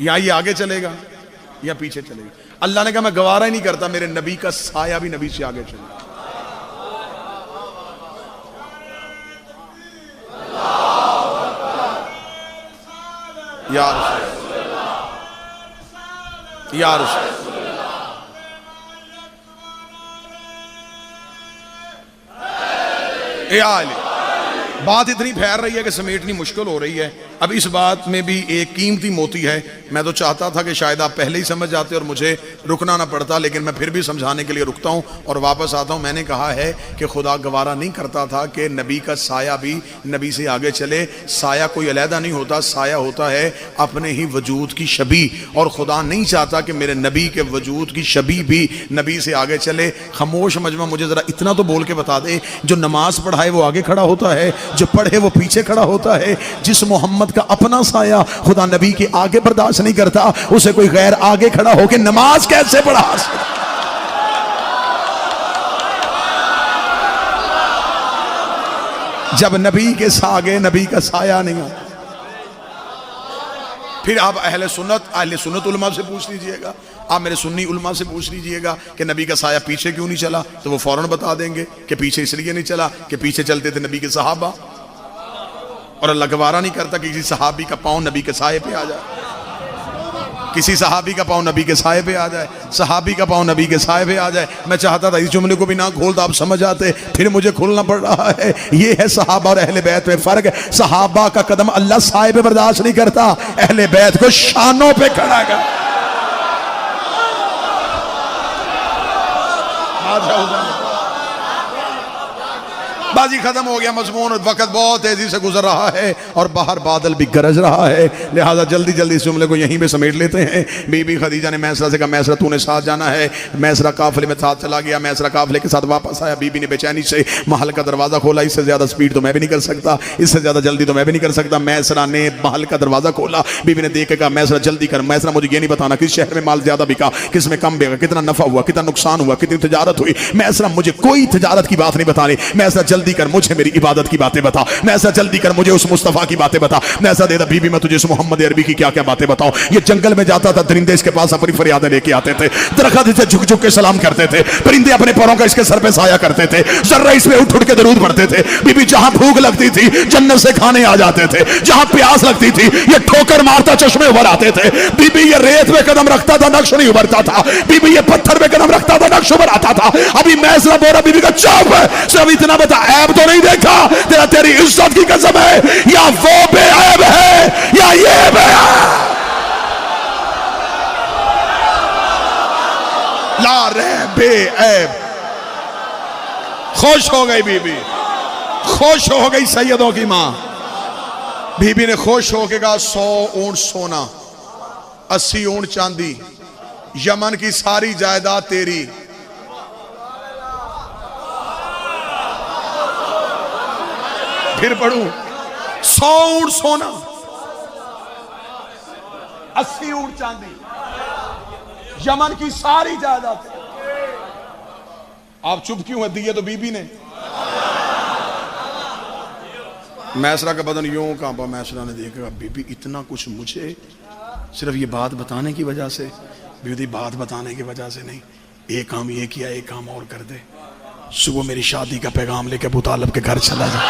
या ये आगे चलेगा या पीछे चलेगी। अल्लाह ने कहा, मैं गवारा ही नहीं करता, मेरे नबी का साया भी नबी से आगे चलेगा। यार यार बात इतनी फैल रही है कि समेटनी मुश्किल हो रही है। अब इस बात में भी एक कीमती मोती है। मैं तो चाहता था कि शायद आप पहले ही समझ जाते और मुझे रुकना ना पड़ता, लेकिन मैं फिर भी समझाने के लिए रुकता हूँ और वापस आता हूँ। मैंने कहा है कि खुदा गवारा नहीं करता था कि नबी का साया भी नबी से आगे चले। साया कोई अलहदा नहीं होता, साया होता है अपने ही वजूद की शबी, और खुदा नहीं चाहता कि मेरे नबी के वजूद की शबी भी नबी से आगे चले। खामोश मजमा मुझे ज़रा इतना तो बोल के बता दे, जो नमाज पढ़ाए वो आगे खड़ा होता है, जो पढ़े वो पीछे खड़ा होता है। जिस मोहम्मद का अपना साया खुदा नबी के आगे बर्दाश्त नहीं करता, उसे कोई गैर आगे खड़ा होकर नमाज कैसे पढ़ा? जब नबी के आगे नबी का साया नहीं आता। फिर आप अहले सुन्नत उलमा से पूछ लीजिएगा, आप मेरे सुन्नी उलमा से पूछ लीजिएगा कि नबी का साया पीछे क्यों नहीं चला, तो वो फौरन बता देंगे कि पीछे इसलिए नहीं चला कि पीछे चलते थे नबी के सहाबा, और अल्लाह गवारा नहीं करता कि किसी सहाबी का पांव नबी के साये पे आ जाए। किसी सहाबी का पाँव नबी के साए पे आ जाए, सहाबी का पाँव नबी के साए पे आ जाए। मैं चाहता था इस जुमले को भी ना खोलता, आप समझ आते, फिर मुझे खोलना पड़ रहा है। ये है सहाबा और अहले बैत में फर्क। सहाबा का कदम अल्लाह साए पे बर्दाश्त नहीं करता, अहले बैत को शानों पे खड़ा कर। बाजी खत्म हो गया, मजमून। वक्त बहुत तेजी से गुजर रहा है और बाहर बादल भी गरज रहा है, लिहाजा जल्दी जल्दी इस जुमले को यहीं पे समेट लेते हैं। बीबी खदीजा ने मैसरा से कहा, मैसरा तूने साथ जाना है। मैसरा काफिले में साथ चला गया, मैसरा काफिले के साथ वापस आया। बीबी ने बेचैनी से महल का दरवाजा खोला। इससे ज्यादा स्पीड तो मैं भी नहीं कर सकता, इससे ज्यादा जल्दी तो मैं भी नहीं कर सकता। मैसरा ने महल का दरवाजा खोला। बीबी ने देख के कहा, मैसरा जल्दी कर। मैसरा मुझे ये नहीं बताना किस शहर में माल ज्यादा बिका, किस में कम बिका, कितना नफा हुआ, कितना नुकसान हुआ, कितनी तजारत हुई। मैसरा मुझे कोई तजारत की बात नहीं बतानी। मैसरा जल्दी कर, मुझे मेरी इबादत की बातें बता। मैसरा जल्दी कर, मुझे उस मुस्तफा की बातें बता। मैसरा दे दा, बीबी मैं तुझे इस मोहम्मद अरबी की क्या क्या बातें बताऊं। ये जंगल में जाता था, परिंदे इसके पास अपनी फरियादें लेके आते थे, दरख्त इसे झुक झुक के सलाम करते थे, परिंदे अपने पैरों का इसके सर पे साया करते थे, जर्रा इसमें उठ उठ के दरूद पढ़ते थे। बीबी जहां भूख लगती थी जन्नत से खाने आ जाते थे, जहां प्यास लगती थी ये ठोकर मारता चश्मे उभर आते थे। बीबी ये रेत में कदम रखता था, नक्श नहीं उभरता था। बीबी ये पत्थर में कदम रखता था, नक्श उभर आता था। अभी मैसरा बोला, बीबी का चुप, सिर्फ इतना बता, ऐब तो नहीं देखा तेरा, तेरी इज्जत की कसम है, या वो बेऐब है या ये बेऐब। ला रे बेऐब। खुश हो गई बीबी, खुश हो गई सैयदों की मां। बीबी ने खुश होकर कहा, 100 ऊंट सोना, 80 ऊंट चांदी, यमन की सारी जायदाद तेरी। फिर पढ़ूं, 100 ऊंट सोना, 80 ऊंट चांदी, यमन की सारी जायदाद। आप चुप क्यों है? दिए तो बीबी ने। मैसरा का बदन यूं कांपा। मैसरा ने देखा, बीबी इतना कुछ मुझे सिर्फ ये बात बताने की वजह से? बीबी बात बताने की वजह से नहीं, एक काम ये किया, एक काम और कर दे, सुबह मेरी शादी का पैगाम लेके अबू तालिब के घर चला जा।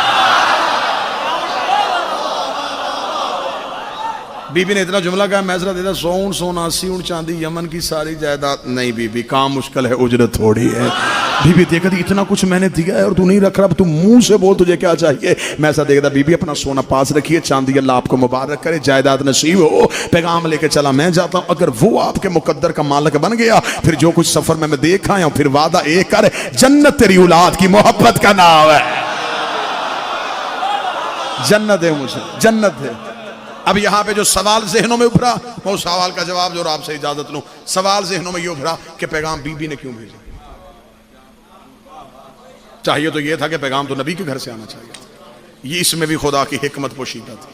बीबी ने इतना जुमला कहा, मैसरा देता 100 ऊंट सोना, 80 ऊंट चांदी, यमन की सारी जायदाद। नहीं बीबी, काम मुश्किल है, उजरत थोड़ी है। बीबी देखा थी इतना कुछ मैंने दिया है और तू नहीं रख रहा, तू मुंह से बोल तुझे क्या चाहिए। मैसरा देखता, बीबी अपना सोना पास रखिए, चांदी अल्लाह आपको मुबारक करे, जायदाद नसीब हो। पैगाम लेके चला, मैं जाता हूं, अगर वो आपके मुकद्दर का मालिक बन गया, फिर जो कुछ सफर में मैं देख आया हूं, फिर वादा एक कर, जन्नत तेरी औलाद की मोहब्बत का नाम है। जन्नत है, मुझे जन्नत है। अब यहां पे जो सवाल जहनों में उभरा, मैं उस सवाल का जवाब जो आपसे इजाजत लूं। सवाल जहनों में ये उभरा कि पैगाम बीबी ने क्यों भेजा? चाहिए तो ये था कि पैगाम तो नबी के घर से आना चाहिए। ये इसमें भी खुदा की हिकमत पोशीदा थी।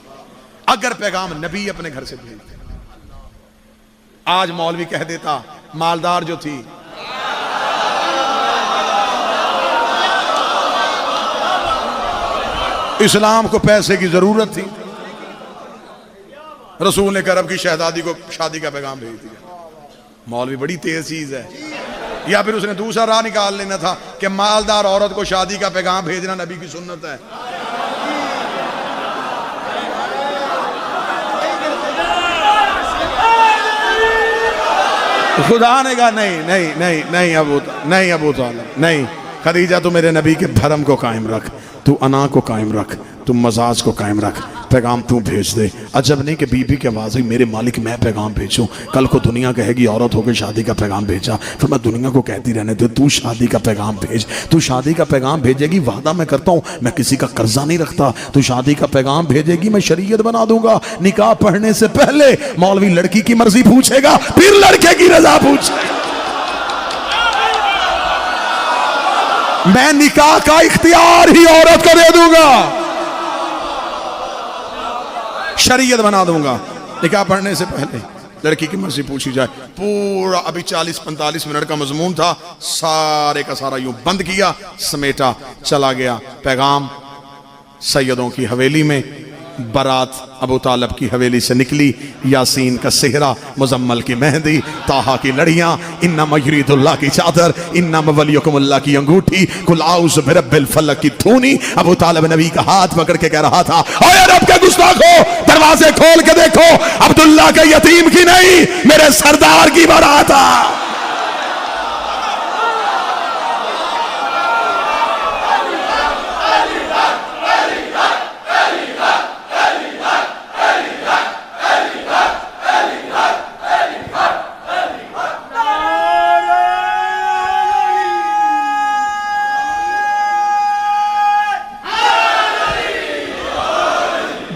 अगर पैगाम नबी अपने घर से भेजते, आज मौलवी कह देता मालदार जो थी, इस्लाम को पैसे की जरूरत थी, रसूल ने अरब की शहजादी को शादी का पैगाम भेज दिया। मौलवी बड़ी तेज चीज है। या फिर उसने दूसरा राह निकाल लेना था कि मालदार औरत को शादी का पैगाम भेजना नबी की सुन्नत है। खुदा ने कहा नहीं नहीं नहीं नहीं अबू तालिब नहीं, खदीजा तू मेरे नबी के भरम को कायम रख, तू अना को कायम रख, तू मजाज को कायम रख, पैगाम तू भेज दे। अजब नहीं कि बीबी की आवाज़ हुई, मेरे मालिक मैं पैगाम भेजूं। कल को दुनिया कहेगी औरत होकर शादी का पैगाम भेजा, फिर मैं दुनिया को कहती रहने दे तू शादी का पैगाम भेज, तू शादी का पैगाम भेजेगी, वादा मैं करता हूँ मैं किसी का कर्जा नहीं रखता, तू शादी का पैगाम भेजेगी, मैं शरीयत बना दूंगा। निकाह पढ़ने से पहले मौलवी लड़की की मर्जी पूछेगा, फिर लड़के की रजा पूछेगा। मैं निकाह का इख्तियार ही औरत को दे दूंगा, शरीयत बना दूंगा। निकाह पढ़ने से पहले लड़की की मर्जी पूछी जाए। पूरा अभी 40-45 मिनट का मजमून था, सारे का सारा यूं बंद किया, समेटा, चला गया। पैगाम सैयदों की हवेली में बारात अबू तालब की हवेली से निकली। यासीन का सेहरा, मुजम्मल की मेहंदी, ताहा की लड़ियां, इन्ना मयरीदुल्लाह की चादर, इन्ना मवलियकुमुल्लाह की अंगूठी, कुल आउज़ बिरब्बिल फलक की धूनी। अबू तालब नबी का हाथ पकड़ के कह रहा था, ओए रब के गुस्ताखो, दरवाजे खोल के देखो, अब्दुल्ला के यतीम की नहीं, मेरे सरदार की बारात है।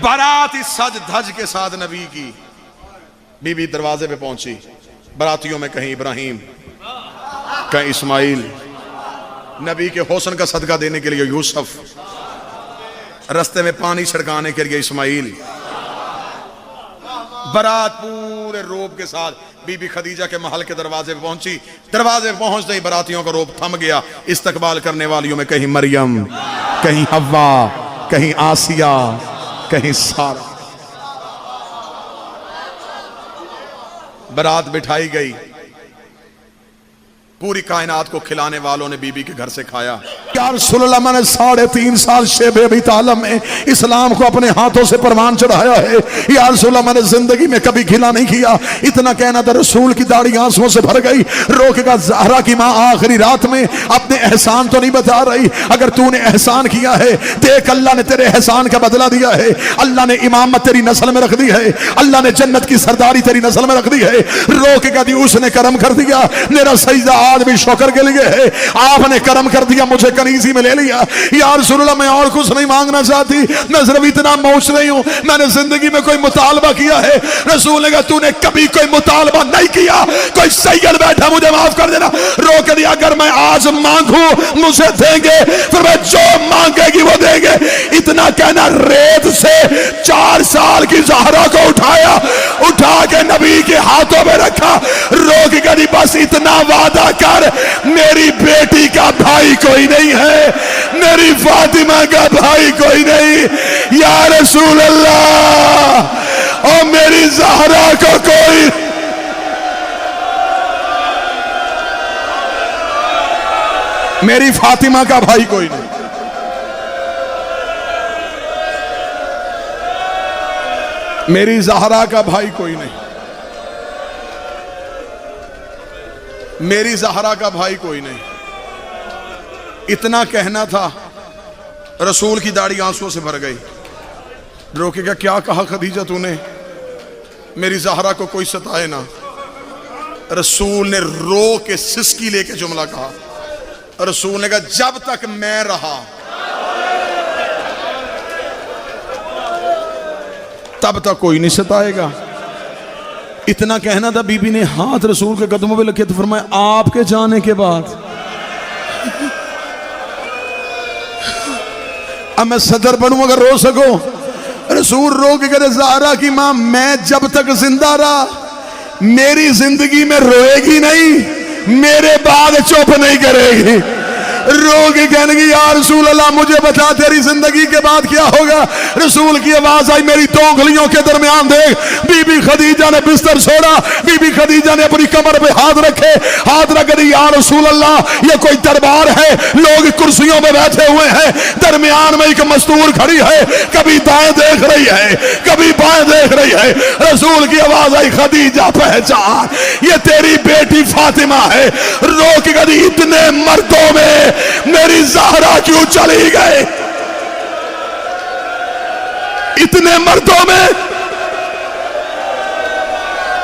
बारात इस सज धज के साथ नबी की बीबी दरवाजे पे पहुंची। बारातियों में कहीं इब्राहिम, कहीं इस्माइल, नबी के हुस्न का सदका देने के लिए यूसुफ, रास्ते में पानी छिड़काने के लिए इस्माइल। बारात पूरे रोब के साथ बीबी खदीजा के महल के दरवाजे पे पहुंची। दरवाजे पे पहुंचते ही बारातियों का रोब थम गया। इस्तकबाल करने वालियों में कहीं मरियम, कहीं हव्वा, कहीं आसिया, कहीं सारा। बारात बिठाई गई। पूरी कायनात को खिलाने वालों ने बीबी के घर से खाया। या रसूलल्लाह, मैंने 3.5 साल शेबे अबी तालिब में इस्लाम को अपने हाथों से परवान चढ़ाया है। या रसूलल्लाह, मैंने जिंदगी में कभी गिला नहीं किया। इतना कहना था, रसूल की दाढ़ी आंसुओं से भर गई। रोकेगा ज़हरा की माँ आखिरी रात में अपने एहसान तो नहीं बता रही। अगर तूने एहसान किया है, देख अल्लाह ने तेरे एहसान का बदला दिया है। अल्लाह ने इमामत तेरी नस्ल में रख दी है। अल्लाह ने जन्नत की सरदारी तेरी नस्ल में रख दी है। रोकेगा दी उसने करम कर दिया। मेरा सजदा आज भी शुक्र के लिए है, आपने करम कर दिया, मुझे कनीजी में ले लिया। या रसूलल्लाह, मैं और कुछ नहीं मांगना चाहती, मैं सिर्फ इतना पहुंच रही हूं, मैंने जिंदगी में कोई मुतालबा किया है? रसूल ने कहा, तूने कभी कोई मुतालबा नहीं किया। कोई सैयद बैठा, मुझे माफ कर देना। रोक दिया, अगर मैं आज मांगू मुझे देंगे, फिर मैं जो मांगेगी वो देंगे। इतना कहना, रेत से 4 साल की ज़हरा को उठाया, उठा के नबी के हाथों में रखा। रोक कर बस इतना वादा कर, मेरी बेटी का भाई कोई नहीं है, मेरी फातिमा का भाई कोई नहीं। या रसूल अल्लाह, और मेरी ज़हरा को कोई, मेरी फातिमा का भाई कोई नहीं। मेरी ज़हरा का भाई कोई नहीं, मेरी ज़हरा का भाई कोई नहीं। इतना कहना था, रसूल की दाढ़ी आंसुओं से भर गई। रोकेगा, क्या कहा खदीजा तूने? मेरी ज़हरा को कोई सताए ना। रसूल ने रो के सिसकी लेके जुमला कहा। रसूल ने कहा, जब तक मैं रहा तब तक कोई नहीं सताएगा। इतना कहना था, बीबी ने हाथ रसूल के कदमों पे रखे तो फरमाया, आपके जाने के बाद अब मैं सदर बनूं अगर रो सको। रसूल रो के कहते, ज़हरा की मां, मैं जब तक जिंदा रहा मेरी जिंदगी में रोएगी नहीं, मेरे बाद चुप नहीं करेगी। रो के कहने की, या रसूल अल्लाह, मुझे बता तेरी जिंदगी के बाद क्या होगा? रसूल की आवाज आई, मेरी 2 उंगलियों के दरमियान देख। बीबी खदीजा ने बिस्तर छोड़ा। बीबी खदीजा ने अपनी कमर पे हाथ रखे, हाथ रख दी। या रसूल अल्लाह, ये कोई दरबार है, लोग कुर्सियों में बैठे हुए हैं, दरमियान में एक मस्तूर खड़ी है, कभी दाएं देख रही है, कभी बाएं देख रही है। रसूल की आवाज आई, खदीजा पहचान, ये तेरी बेटी फातिमा है। रो के कभी, इतने मर्दों में मेरी ज़हरा क्यों चली गई? इतने मर्दों में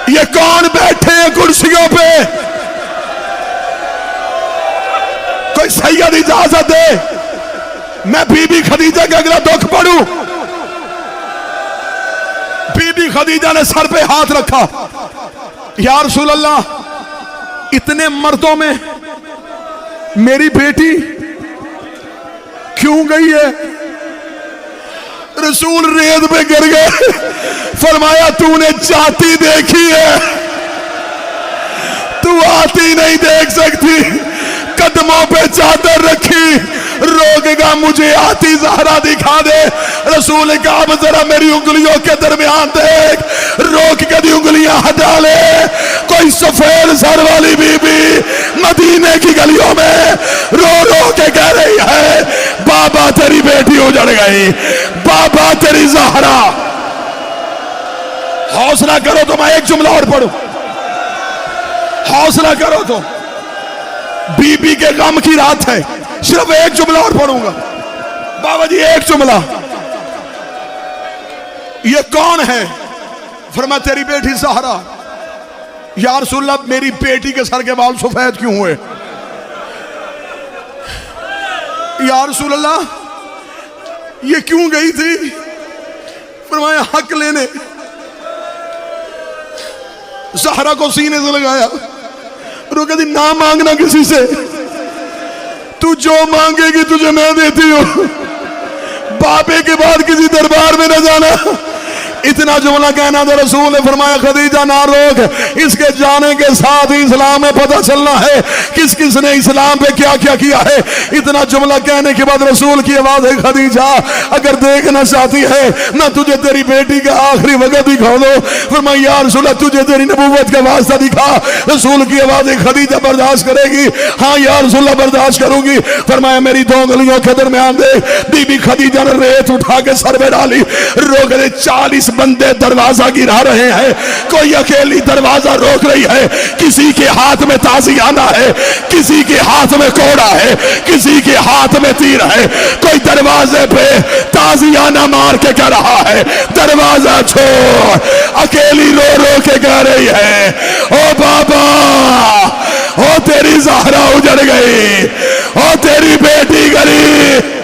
ये कौन बैठे हैं कुर्सियों पे? कोई सैयद इजाजत दे, मैं बीबी खदीजा का अगला दुख पढ़ूं। बीबी खदीजा ने सर पे हाथ रखा। या रसूल अल्लाह, इतने मर्दों में मेरी बेटी क्यों गई है? रसूल रेत पे गिर गए। फरमाया, तूने जाती देखी है, तू आती नहीं देख सकती। कदमों पे चादर रखी, रोकेगा मुझे आती ज़हरा दिखा दे। रसूल का अब जरा मेरी उंगलियों के दरमियान देख, रोक के दी उंगलियां हटा ले। कोई सफेद सर वाली बीबी मदीने की गलियों में रो रो के कह रही है, बाबा तेरी बेटी उजड़ गई, बाबा तेरी ज़हरा। हौसला करो तो मैं एक जुमला और पढ़ूं, हौसला करो तो। बीबी के गम की रात है, सिर्फ एक जुमला और पढ़ूंगा। बाबा जी एक जुमला। ये कौन है? फरमा तेरी बेटी ज़हरा। या रसूलल्लाह मेरी बेटी के सर के बाल सफेद क्यों हुए? या रसूलल्लाह ये क्यों गई थी? फरमाया हक लेने। ज़हरा को सीने से लगाया, रुक दी ना मांगना किसी से, तू जो मांगेगी तुझे मैं देती हूं, बाबे के बाद किसी दरबार में न जाना। इतना जुमला कहना तो रसूल ने फरमाया खदीजा ना रोक, इसके जाने के साथ ही इस्लाम में पता चलना है किस किस ने इस्लाम पे क्या क्या किया है। इतना जुमला कहने के बाद रसूल की आवाज है, खदीजा अगर देखना चाहती है ना तुझे तेरी बेटी का आखिरी वक्त दिखा दो। फरमाया या रसूल तुझे तेरी नबूवत का वास्ता दिखा। रसूल की आवाज है, खदीजा बर्दाश्त करेगी? हाँ या रसूल बर्दाश्त करूंगी। फरमाया मेरी दो उंगलियों के दरमियान दे। बीबी खदीजा ने रेत उठा के सर में डाली, रोक दे। 40 बंदे दरवाजा गिरा रहे हैं, कोई अकेली दरवाजा रोक रही है। किसी के हाथ में ताजियाना है, किसी के हाथ में कोड़ा है, किसी के हाथ में तीर है। कोई दरवाजे पे ताजियाना मार के कह रहा है दरवाजा छोड़। अकेली रो रो के कह रही है, ओ बाबा ओ तेरी ज़हरा उजड़ गई, ओ तेरी बेटी गई।